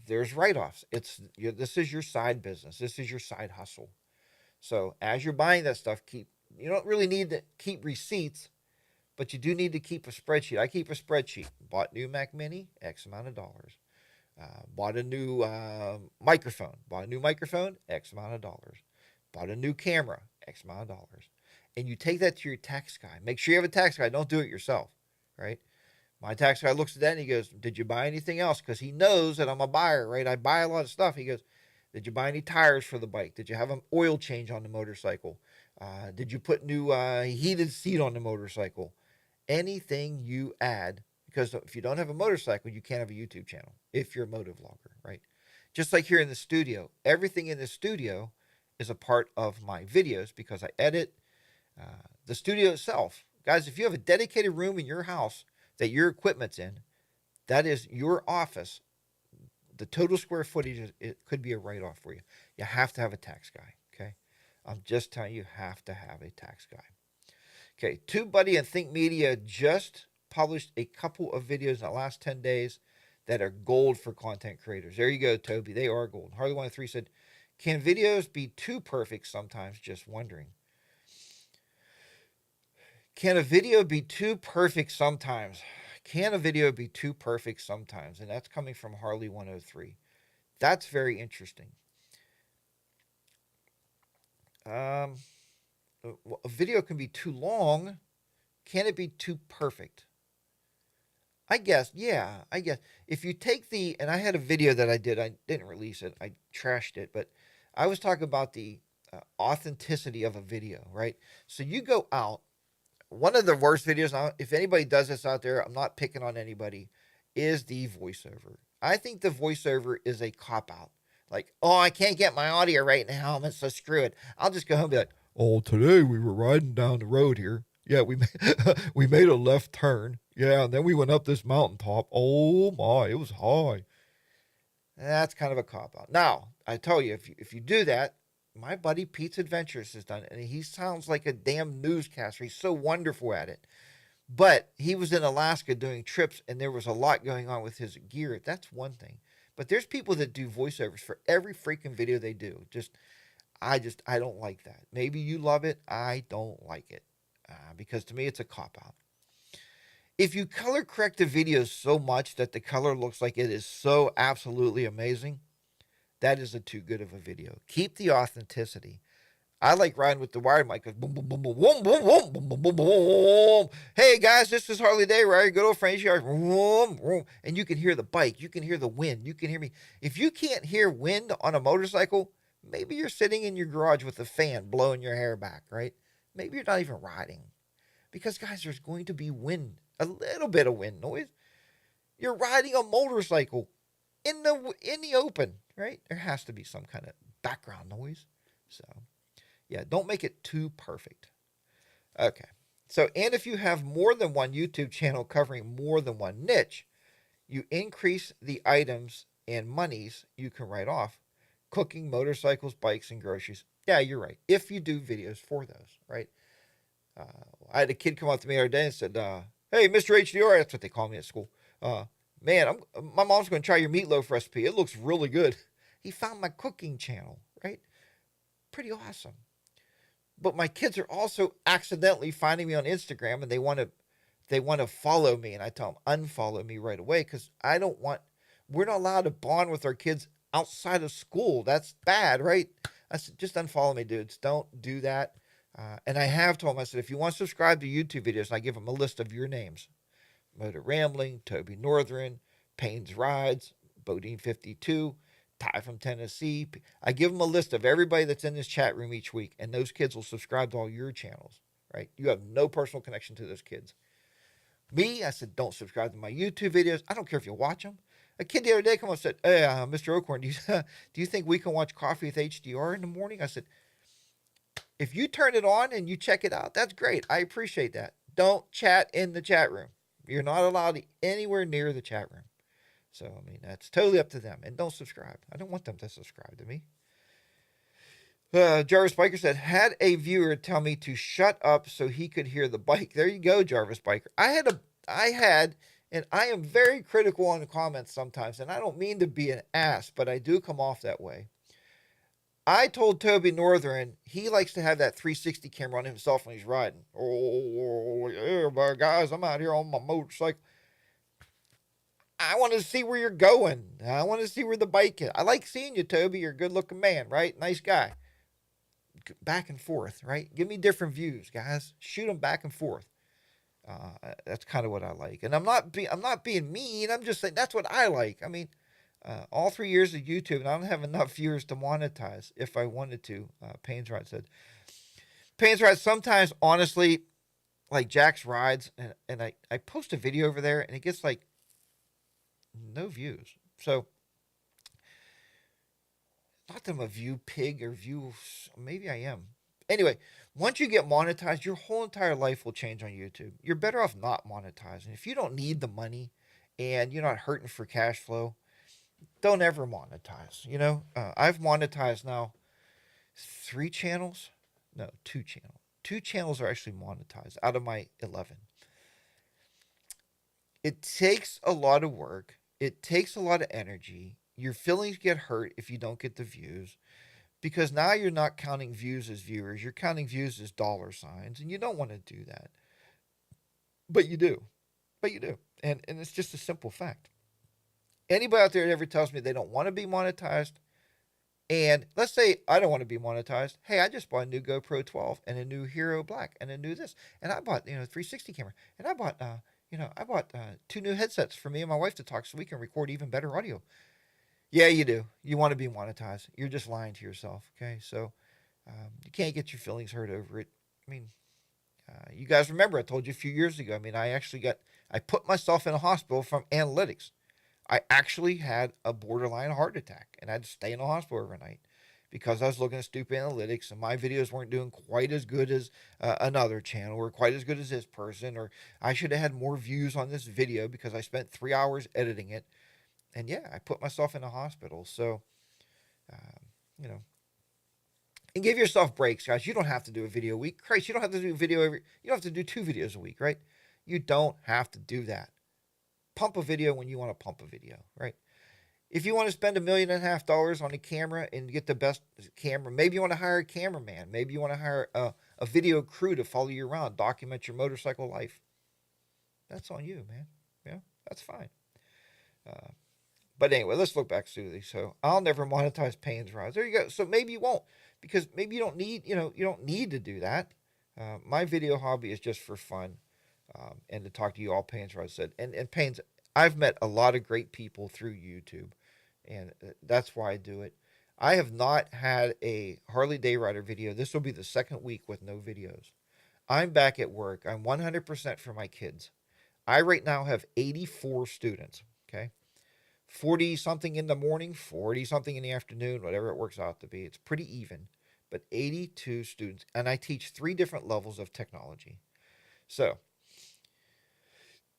there's write-offs. This is your side business. This is your side hustle. So as you're buying that stuff, you don't really need to keep receipts, but you do need to keep a spreadsheet. I keep a spreadsheet. Bought new Mac Mini, X amount of dollars. Bought a new microphone. Bought a new microphone, X amount of dollars. Bought a new camera, X amount of dollars. And you take that to your tax guy. Make sure you have a tax guy. Don't do it yourself, right? My tax guy looks at that and he goes, "Did you buy anything else?" Because he knows that I'm a buyer, right? I buy a lot of stuff. He goes, "Did you buy any tires for the bike? Did you have an oil change on the motorcycle? Did you put new heated seat on the motorcycle?" Anything you add, because if you don't have a motorcycle, you can't have a YouTube channel if you're a motovlogger, right? Just like here in the studio, everything in the studio is a part of my videos because I edit the studio itself. Guys, if you have a dedicated room in your house that your equipment's in, that is your office. The total square footage, it could be a write-off for you. You have to have a tax guy, okay? I'm just telling you, you have to have a tax guy. Okay, TubeBuddy and Think Media just published a couple of videos in the last 10 days that are gold for content creators. There you go, Toby. They are gold. Harley13 said, "Can videos be too perfect sometimes? Just wondering." Can a video be too perfect sometimes? Can a video be too perfect sometimes? And that's coming from Harley103. That's very interesting. A video can be too long. Can it be too perfect? I guess, yeah, I guess. If you take and I had a video that I didn't release it, I trashed it, but I was talking about the authenticity of a video, right? So you go out, one of the worst videos, now, if anybody does this out there, I'm not picking on anybody, is the voiceover. I think the voiceover is a cop-out. Like, "Oh, I can't get my audio right now, so screw it. I'll just go home and be like, 'Oh, today we were riding down the road here. Yeah, we made a left turn. Yeah, and then we went up this mountaintop. Oh my, it was high.'" That's kind of a cop-out. Now, I tell you, if you do that, my buddy Pete's Adventures has done it, and he sounds like a damn newscaster. He's so wonderful at it. But he was in Alaska doing trips, and there was a lot going on with his gear. That's one thing. But there's people that do voiceovers for every freaking video they do. I don't like that. Maybe you love it. I don't like it because to me it's a cop-out. If you color correct the videos so much that the color looks like it is so absolutely amazing, that isn't too good of a video. Keep the authenticity. I like riding with the wired mic. Boom, boom, boom, boom, boom, boom, boom, boom, boom, boom, boom. "Hey guys, this is Harley Day, right? Good old friends yard." And you can hear the bike. You can hear the wind. You can hear me. If you can't hear wind on a motorcycle, maybe you're sitting in your garage with a fan blowing your hair back, right? Maybe you're not even riding. Because guys, there's going to be wind, a little bit of wind noise. You're riding a motorcycle in the open, right? There has to be some kind of background noise. So, yeah, don't make it too perfect. Okay. So, and if you have more than one YouTube channel covering more than one niche, you increase the items and monies you can write off. Cooking, motorcycles, bikes, and groceries. Yeah, you're right. If you do videos for those, right? I had a kid come up to me the other day and said, "Hey, Mr. HDR," that's what they call me at school. "Man, my mom's going to try your meatloaf recipe. It looks really good." He found my cooking channel, right? Pretty awesome. But my kids are also accidentally finding me on Instagram and they want to follow me, and I tell them unfollow me right away because we're not allowed to bond with our kids outside of school. That's bad, right? I said, just unfollow me, dudes. Don't do that. And I have told them, I said, if you want to subscribe to YouTube videos, and I give them a list of your names: Motor Rambling, Toby Northern, Payne's Rides, Bodine 52, Ty from Tennessee. I give them a list of everybody that's in this chat room each week, and those kids will subscribe to all your channels, right? You have no personal connection to those kids. Me, I said, don't subscribe to my YouTube videos. I don't care if you watch them. A kid the other day come up and said, hey, Mr. Oakhorn, do you think we can watch Coffee with HDR in the morning? I said, if you turn it on and you check it out, that's great. I appreciate that. Don't chat in the chat room. You're not allowed anywhere near the chat room. So, I mean, that's totally up to them. And don't subscribe. I don't want them to subscribe to me. Jarvis Biker said, had a viewer tell me to shut up so he could hear the bike. There you go, Jarvis Biker. And I am very critical on the comments sometimes, and I don't mean to be an ass, but I do come off that way. I told Toby Northern he likes to have that 360 camera on himself when he's riding. Oh, yeah, guys, I'm out here on my motorcycle. I want to see where you're going. I want to see where the bike is. I like seeing you, Toby. You're a good-looking man, right? Nice guy. Back and forth, right? Give me different views, guys. Shoot them back and forth. That's kind of what I like. And I'm not being mean. I'm just saying that's what I like. I mean, all 3 years of YouTube, and I don't have enough viewers to monetize if I wanted to. Payne's Ride said. Payne's Ride, sometimes, honestly, like Jack's rides, and I post a video over there, and it gets like no views. So, not that I'm a view pig or view, maybe I am. Anyway, once you get monetized, your whole entire life will change on YouTube. You're better off not monetizing. If you don't need the money and you're not hurting for cash flow, don't ever monetize. I've monetized now 3 channels. No, 2 channels. 2 channels are actually monetized out of my 11. It takes a lot of work. It takes a lot of energy. Your feelings get hurt if you don't get the views. Because now you're not counting views as viewers. You're counting views as dollar signs. And you don't want to do that. But you do. And it's just a simple fact. Anybody out there that ever tells me they don't want to be monetized, and let's say I don't want to be monetized. Hey, I just bought a new GoPro 12 and a new Hero Black and a new this. And I bought, 360 camera. And I bought, 2 new headsets for me and my wife to talk so we can record even better audio. Yeah, you do. You want to be monetized. You're just lying to yourself, okay? So you can't get your feelings hurt over it. I mean, you guys remember I told you a few years ago. I mean, I put myself in a hospital from analytics. I actually had a borderline heart attack, and I had to stay in the hospital overnight because I was looking at stupid analytics, and my videos weren't doing quite as good as another channel or quite as good as this person, or I should have had more views on this video because I spent 3 hours editing it. And yeah, I put myself in a hospital. So, and give yourself breaks, guys. You don't have to do a video a week. Christ, you don't have to do a video you don't have to do 2 videos a week, right? You don't have to do that. Pump a video when you want to pump a video, right? If you want to spend $1.5 million on a camera and get the best camera, maybe you want to hire a cameraman. Maybe you want to hire a video crew to follow you around, document your motorcycle life. That's on you, man. Yeah, that's fine. But anyway, let's look back to these. So I'll never monetize Payne's Rides. There you go. So maybe you won't, because maybe you don't need to do that. My video hobby is just for fun, and to talk to you all. Payne's Rides said, and Payne's. I've met a lot of great people through YouTube, and that's why I do it. I have not had a Harley Day Rider video. This will be the 2nd week with no videos. I'm back at work. I'm 100% for my kids. I right now have 84 students. Okay. 40 something in the morning, 40 something in the afternoon, whatever it works out to be. It's pretty even, but 82 students. And I teach 3 different levels of technology. So,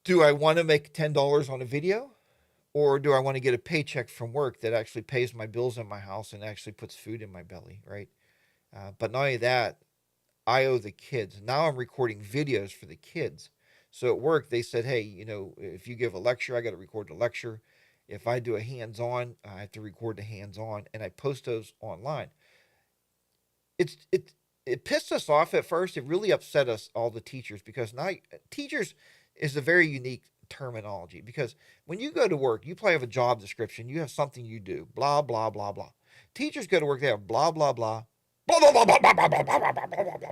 do I want to make $10 on a video? Or do I want to get a paycheck from work that actually pays my bills in my house and actually puts food in my belly, right? But not only that, I owe the kids. Now I'm recording videos for the kids. So at work, they said, hey, if you give a lecture, I got to record the lecture. If I do a hands-on, I have to record the hands-on, and I post those online. It pissed us off at first. It really upset us, all the teachers, because now teachers is a very unique terminology, because when you go to work, you probably have a job description, you have something you do, blah, blah, blah, blah. Teachers go to work, they have blah, blah, blah, blah, blah, blah, blah, blah, blah, blah, blah, blah, blah, blah, blah, blah.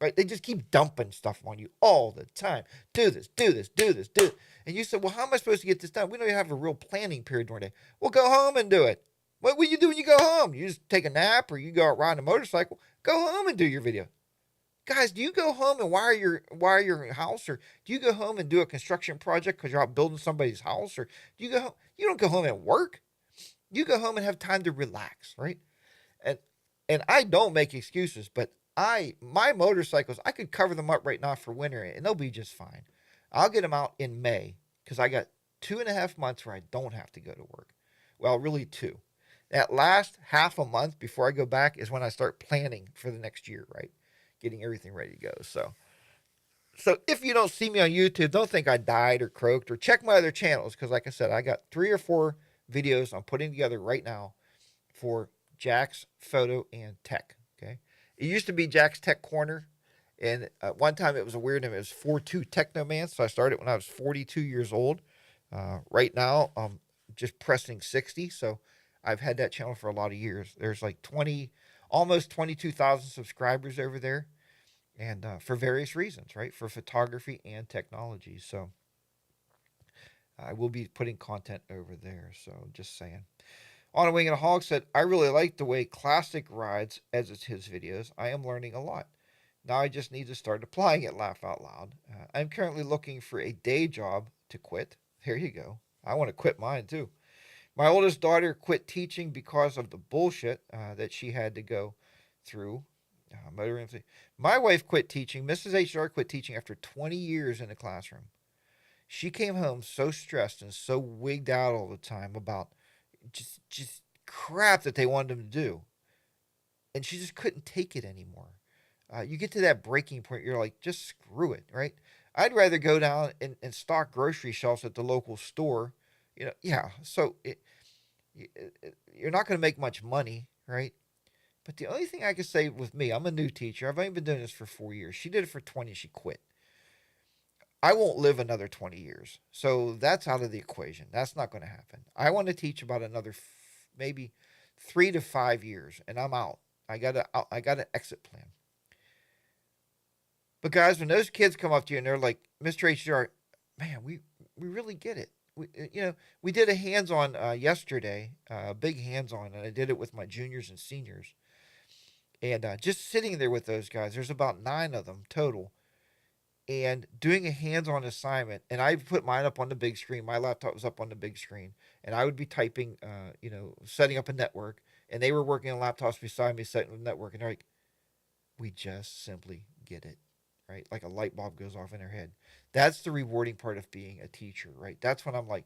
Right? They just keep dumping stuff on you all the time. Do this, do this, do this, do it. And you said, well, how am I supposed to get this done? We don't even have a real planning period during the day. Well, go home and do it. What will you do when you go home? You just take a nap or you go out riding a motorcycle. Go home and do your video. Guys, do you go home and wire your house, or do you go home and do a construction project because you're out building somebody's house, or do you go home? You don't go home and work. You go home and have time to relax, right? And and I don't make excuses, but my motorcycles, I could cover them up right now for winter and they'll be just fine. I'll get them out in May because I got 2.5 months where I don't have to go to work. Well, really two. That last half a month before I go back is when I start planning for the next year, right? Getting everything ready to go. So if you don't see me on YouTube, don't think I died or croaked, or check my other channels because, like I said, I got 3 or 4 videos I'm putting together right now for Jack's Photo and Tech. Okay, it used to be Jack's Tech Corner, and at one time it was a weird name. It was 42 Technoman, so I started when I was 42 years old. Right now, I'm just pressing 60, so I've had that channel for a lot of years. There's like almost 22,000 subscribers over there, and for various reasons, right? For photography and technology. So I will be putting content over there. So just saying. On a Wing and a Hog said, I really like the way Classic rides edits his videos. I am learning a lot. Now I just need to start applying it, laugh out loud. I'm currently looking for a day job to quit. There you go. I want to quit mine too. My oldest daughter quit teaching because of the bullshit that she had to go through. My wife quit teaching. Mrs. HDR quit teaching after 20 years in the classroom. She came home so stressed and so wigged out all the time about just crap that they wanted them to do, and she just couldn't take it anymore. You get to that breaking point, you're like, just screw it, right? I'd rather go down and stock grocery shelves at the local store. Yeah. So you're not going to make much money, right? But the only thing I can say with me, I'm a new teacher. I've only been doing this for 4 years. She did it for 20. She quit. I won't live another 20 years. So that's out of the equation. That's not going to happen. I want to teach about another maybe 3 to 5 years, and I'm out. I got an exit plan. But guys, when those kids come up to you and they're like, Mr. HDR, man, we really get it. We did a hands-on yesterday, a big hands-on, and I did it with my juniors and seniors. And just sitting there with those guys, there's about 9 of them total, and doing a hands-on assignment. And I put mine up on the big screen. My laptop was up on the big screen, and I would be typing, setting up a network, and they were working on laptops beside me, setting up a network, and they're like, we just simply get it, right? Like a light bulb goes off in their head. That's the rewarding part of being a teacher, right? That's when I'm like,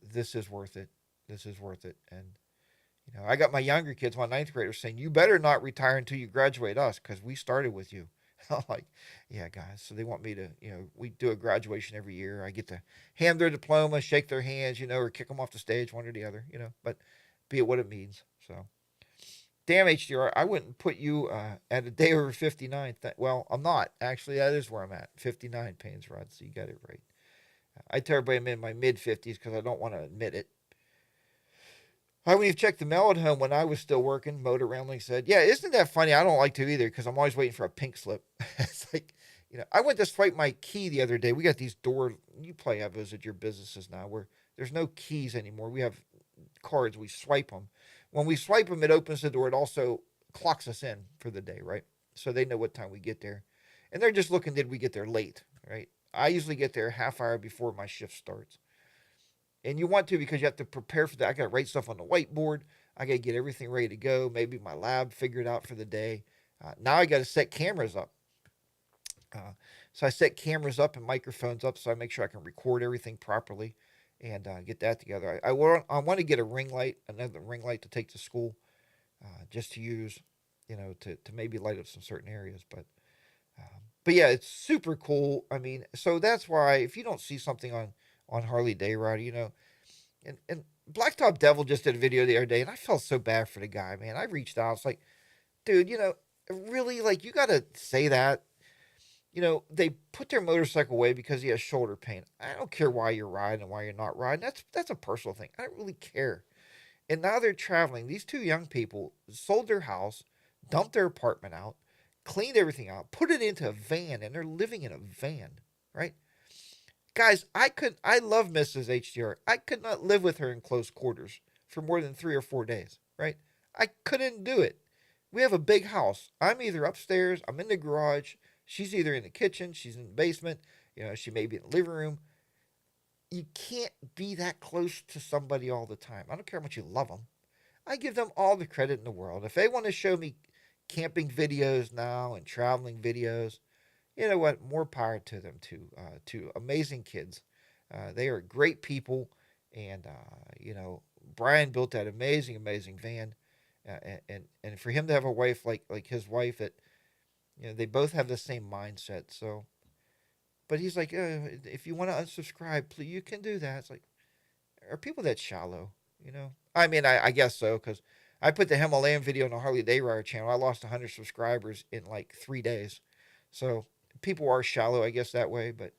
this is worth it. This is worth it. And I got my younger kids, my 9th graders, saying, you better not retire until you graduate us because we started with you. I'm like, yeah, guys. So they want me to, we do a graduation every year. I get to hand their diploma, shake their hands, or kick them off the stage, one or the other, but be it what it means. So, damn, HDR, I wouldn't put you at a day over 59. Well, I'm not. Actually, that is where I'm at. 59 Paynes Rod, so you got it right. I tell everybody I'm in my mid-50s because I don't want to admit it. When you've checked the mail at home when I was still working, Motor Rambling said, yeah, isn't that funny? I don't like to either because I'm always waiting for a pink slip. It's like, I went to swipe my key the other day. We got these you probably have those at your businesses now where there's no keys anymore. We have cards. We swipe them. When we swipe them, it opens the door. It also clocks us in for the day, right? So they know what time we get there. And they're just looking, did we get there late, right? I usually get there a half hour before my shift starts. And you want to because you have to prepare for that. I got to write stuff on the whiteboard. I got to get everything ready to go. Maybe my lab figured out for the day. Now I got to set cameras up. So I set cameras up and microphones up so I make sure I can record everything properly and get that together. I want to get a ring light, another ring light to take to school just to use, to maybe light up some certain areas. But yeah, it's super cool. I mean, so that's why if you don't see something on Harley Day Ride, and Blacktop Devil just did a video the other day, and I felt so bad for the guy, man. I reached out. It's like, dude, really, like, you got to say that. They put their motorcycle away because he has shoulder pain. I don't care why you're riding and why you're not riding. That's a personal thing. I don't really care. And now they're traveling. These two young people sold their house, dumped their apartment out, cleaned everything out, put it into a van, and they're living in a van, right? Guys, I love Mrs. HDR. I could not live with her in close quarters for more than 3 or 4 days, right? I couldn't do it. We have a big house. I'm either upstairs, I'm in the garage, she's either in the kitchen, she's in the basement, she may be in the living room. You can't be that close to somebody all the time. I don't care how much you love them. I give them all the credit in the world. If they want to show me camping videos now and traveling videos, you know what? More power to them too. To amazing kids, they are great people, and Brian built that amazing van, and for him to have a wife like his wife, that they both have the same mindset. So, but he's like, if you want to unsubscribe, please, you can do that. It's like, are people that shallow? I mean, I guess so, because I put the Himalayan video on the Harley Dayride channel. I lost 100 subscribers in like 3 days. So people are shallow, I guess, that way. But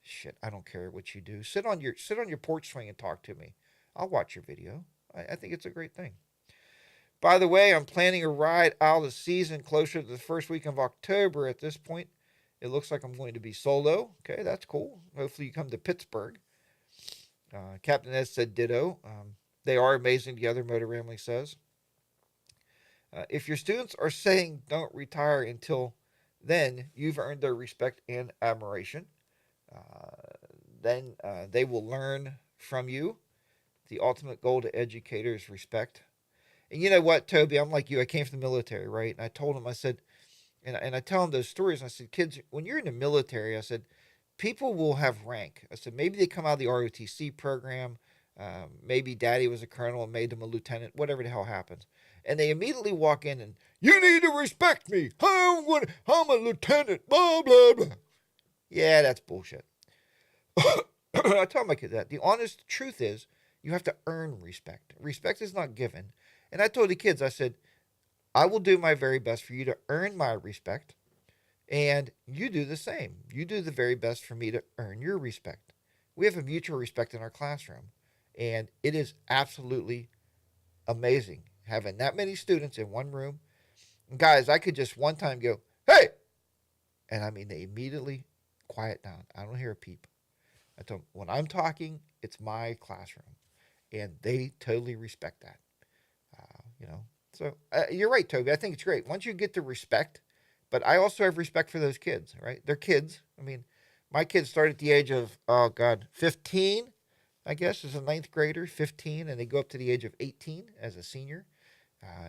shit, I don't care what you do. Sit on your porch swing and talk to me. I'll watch your video. I think it's a great thing. By the way, I'm planning a ride out of the season closer to the first week of October. At this point, it looks like I'm going to be solo. Okay, that's cool. Hopefully you come to Pittsburgh. Captain Ed said ditto. They are amazing together, Motor Ramley says. If your students are saying don't retire until then, you've earned their respect and admiration. Then they will learn from you. The ultimate goal to educators is respect. And you know what, Toby? I'm like you. I came from the military, right? And I told them, I said, and I tell them those stories. And I said, kids, when you're in the military, I said, people will have rank. I said, maybe they come out of the ROTC program. Maybe daddy was a colonel and made them a lieutenant, whatever the hell happens. And they immediately walk in and, you need to respect me. I'm a lieutenant, blah, blah, blah. Yeah, that's bullshit. I tell my kids that. The honest truth is, you have to earn respect. Respect is not given. And I told the kids, I said, I will do my very best for you to earn my respect. And you do the same. You do the very best for me to earn your respect. We have a mutual respect in our classroom. And it is absolutely amazing having that many students in one room. And guys, I could just one time go, hey! And I mean, they immediately quiet down. I don't hear a peep. I tell them, when I'm talking, it's my classroom. And they totally respect that. So you're right, Toby. I think it's great. Once you get the respect, but I also have respect for those kids, right? They're kids. I mean, my kids start at the age of, 15, I guess, as a ninth grader, 15, and they go up to the age of 18 as a senior.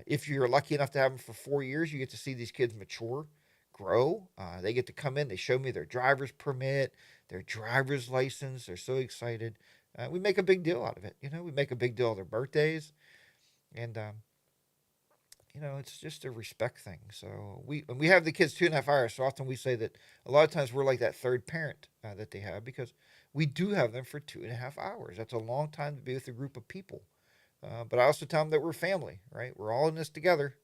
If you're lucky enough to have them for 4 years, you get to see these kids mature, grow. They get to come in. They show me their driver's permit, their driver's license. They're so excited. We make a big deal out of it. We make a big deal of their birthdays. And, it's just a respect thing. So we have the kids 2.5 hours. So often we say that a lot of times we're like that third parent that they have, because we do have them for 2.5 hours. That's a long time to be with a group of people. But I also tell them that we're family, right? We're all in this together.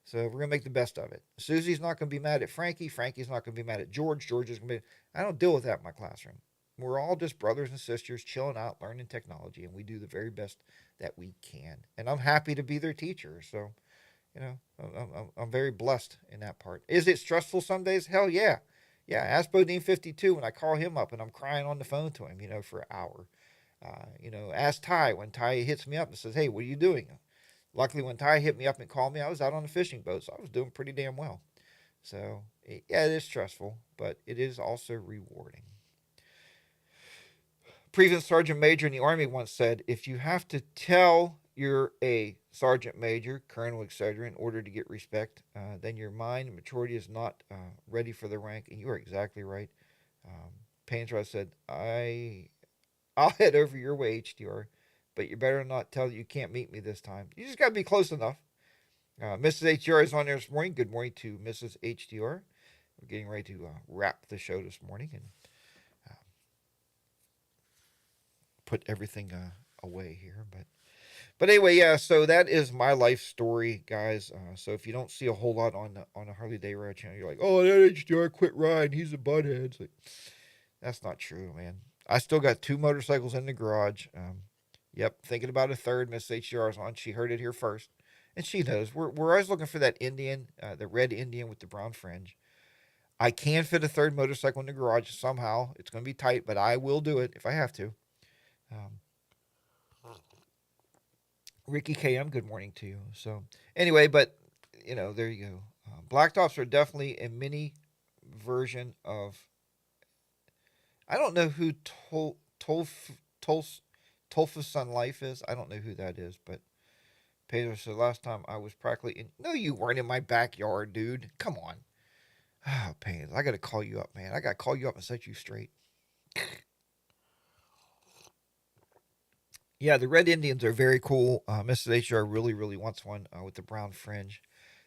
So we're going to make the best of it. Susie's not going to be mad at Frankie. Frankie's not going to be mad at George. George is going to be... I don't deal with that in my classroom. We're all just brothers and sisters chilling out, learning technology, and we do the very best that we can. And I'm happy to be their teacher. So, I'm very blessed in that part. Is it stressful some days? Hell yeah. Yeah, ask Bodine 52 when I call him up and I'm crying on the phone to him, for an hour. Ask Ty when Ty hits me up and says, hey, what are you doing? Luckily, when Ty hit me up and called me, I was out on a fishing boat, so I was doing pretty damn well. So, yeah, it is stressful, but it is also rewarding. Previous Sergeant Major in the Army once said, if you have to tell you're a Sergeant Major, Colonel, etc., in order to get respect, then your mind and maturity is not ready for the rank, and you are exactly right. Painsrod said, I'll head over your way, HDR, but you better not tell you can't meet me this time. You just got to be close enough. Mrs. HDR is on there this morning. Good morning to Mrs. HDR. We're getting ready to wrap the show this morning and put everything away here. But anyway, yeah, so that is my life story, guys. So if you don't see a whole lot on the Harley Dayride channel, you're like, oh, that HDR quit riding. He's a butthead. It's like, that's not true, man. I still got 2 motorcycles in the garage. Yep, thinking about a third. Miss HDR's on. She heard it here first. And she knows. We're always looking for that Indian, the red Indian with the brown fringe. I can fit a third motorcycle in the garage somehow. It's going to be tight, but I will do it if I have to. Um, Ricky KM, good morning to you. So, anyway, but, there you go. Blacktops are definitely a mini version of. I don't know who Tolfa Sun Life is. I don't know who that is, but Pedro said last time I was practically in. No, you weren't in my backyard, dude. Come on. Ah, Pains. I got to call you up, man. I got to call you up and set you straight. Yeah, the Red Indians are very cool. Mrs. HR really, really wants one with the brown fringe.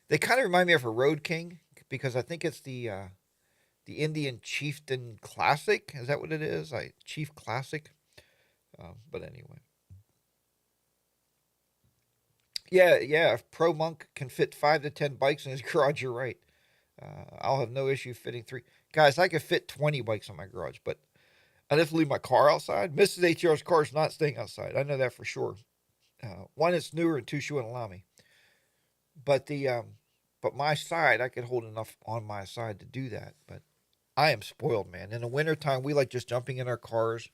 They kind of remind me of a Road King because I think it's the Indian Chieftain Classic. Is that what it is? Chief Classic. But anyway. Yeah. If Pro Monk can fit 5 to 10 bikes in his garage, you're right. I'll have no issue fitting 3. Guys, I could fit 20 bikes in my garage, but I'd have to leave my car outside. Mrs. HR's car is not staying outside. I know that for sure. One, it's newer, and two, she wouldn't allow me. But but my side, I could hold enough on my side to do that. But I am spoiled, man. In the wintertime, we like just jumping in our cars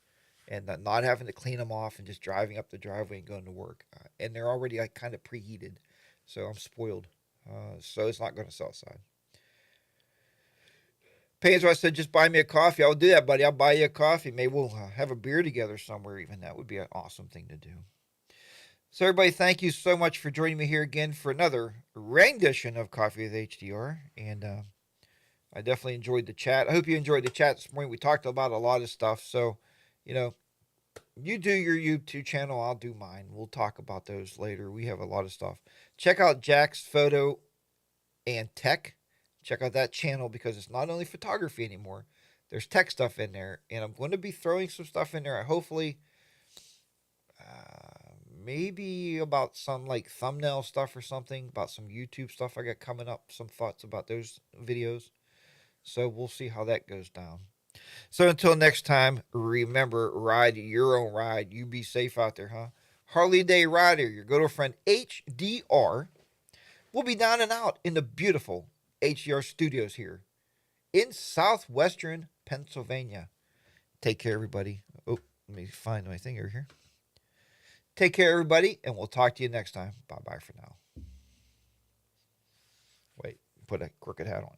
and not having to clean them off and just driving up the driveway and going to work. And they're already like kind of preheated, so I'm spoiled. So it's not going to sell outside. Payne's I said, just buy me a coffee. I'll do that, buddy. I'll buy you a coffee. Maybe we'll have a beer together somewhere. Even that would be an awesome thing to do. So, everybody, thank you so much for joining me here again for another rendition of Coffee with HDR. And I definitely enjoyed the chat. I hope you enjoyed the chat this morning. We talked about a lot of stuff. So, you do your YouTube channel. I'll do mine. We'll talk about those later. We have a lot of stuff. Check out Jack's Photo and Tech. Check out that channel because it's not only photography anymore. There's tech stuff in there. And I'm going to be throwing some stuff in there. Hopefully, maybe about some like thumbnail stuff or something. About some YouTube stuff I got coming up. Some thoughts about those videos. So we'll see how that goes down. So until next time, remember, ride your own ride. You be safe out there, huh? Harley Day Rider, your good old friend HDR, will be down and out in the beautiful HDR studios here in southwestern Pennsylvania. Take care, everybody. Oh, let me find my thing over here. Take care, everybody, and we'll talk to you next time. Bye-bye for now. Wait, put a crooked hat on.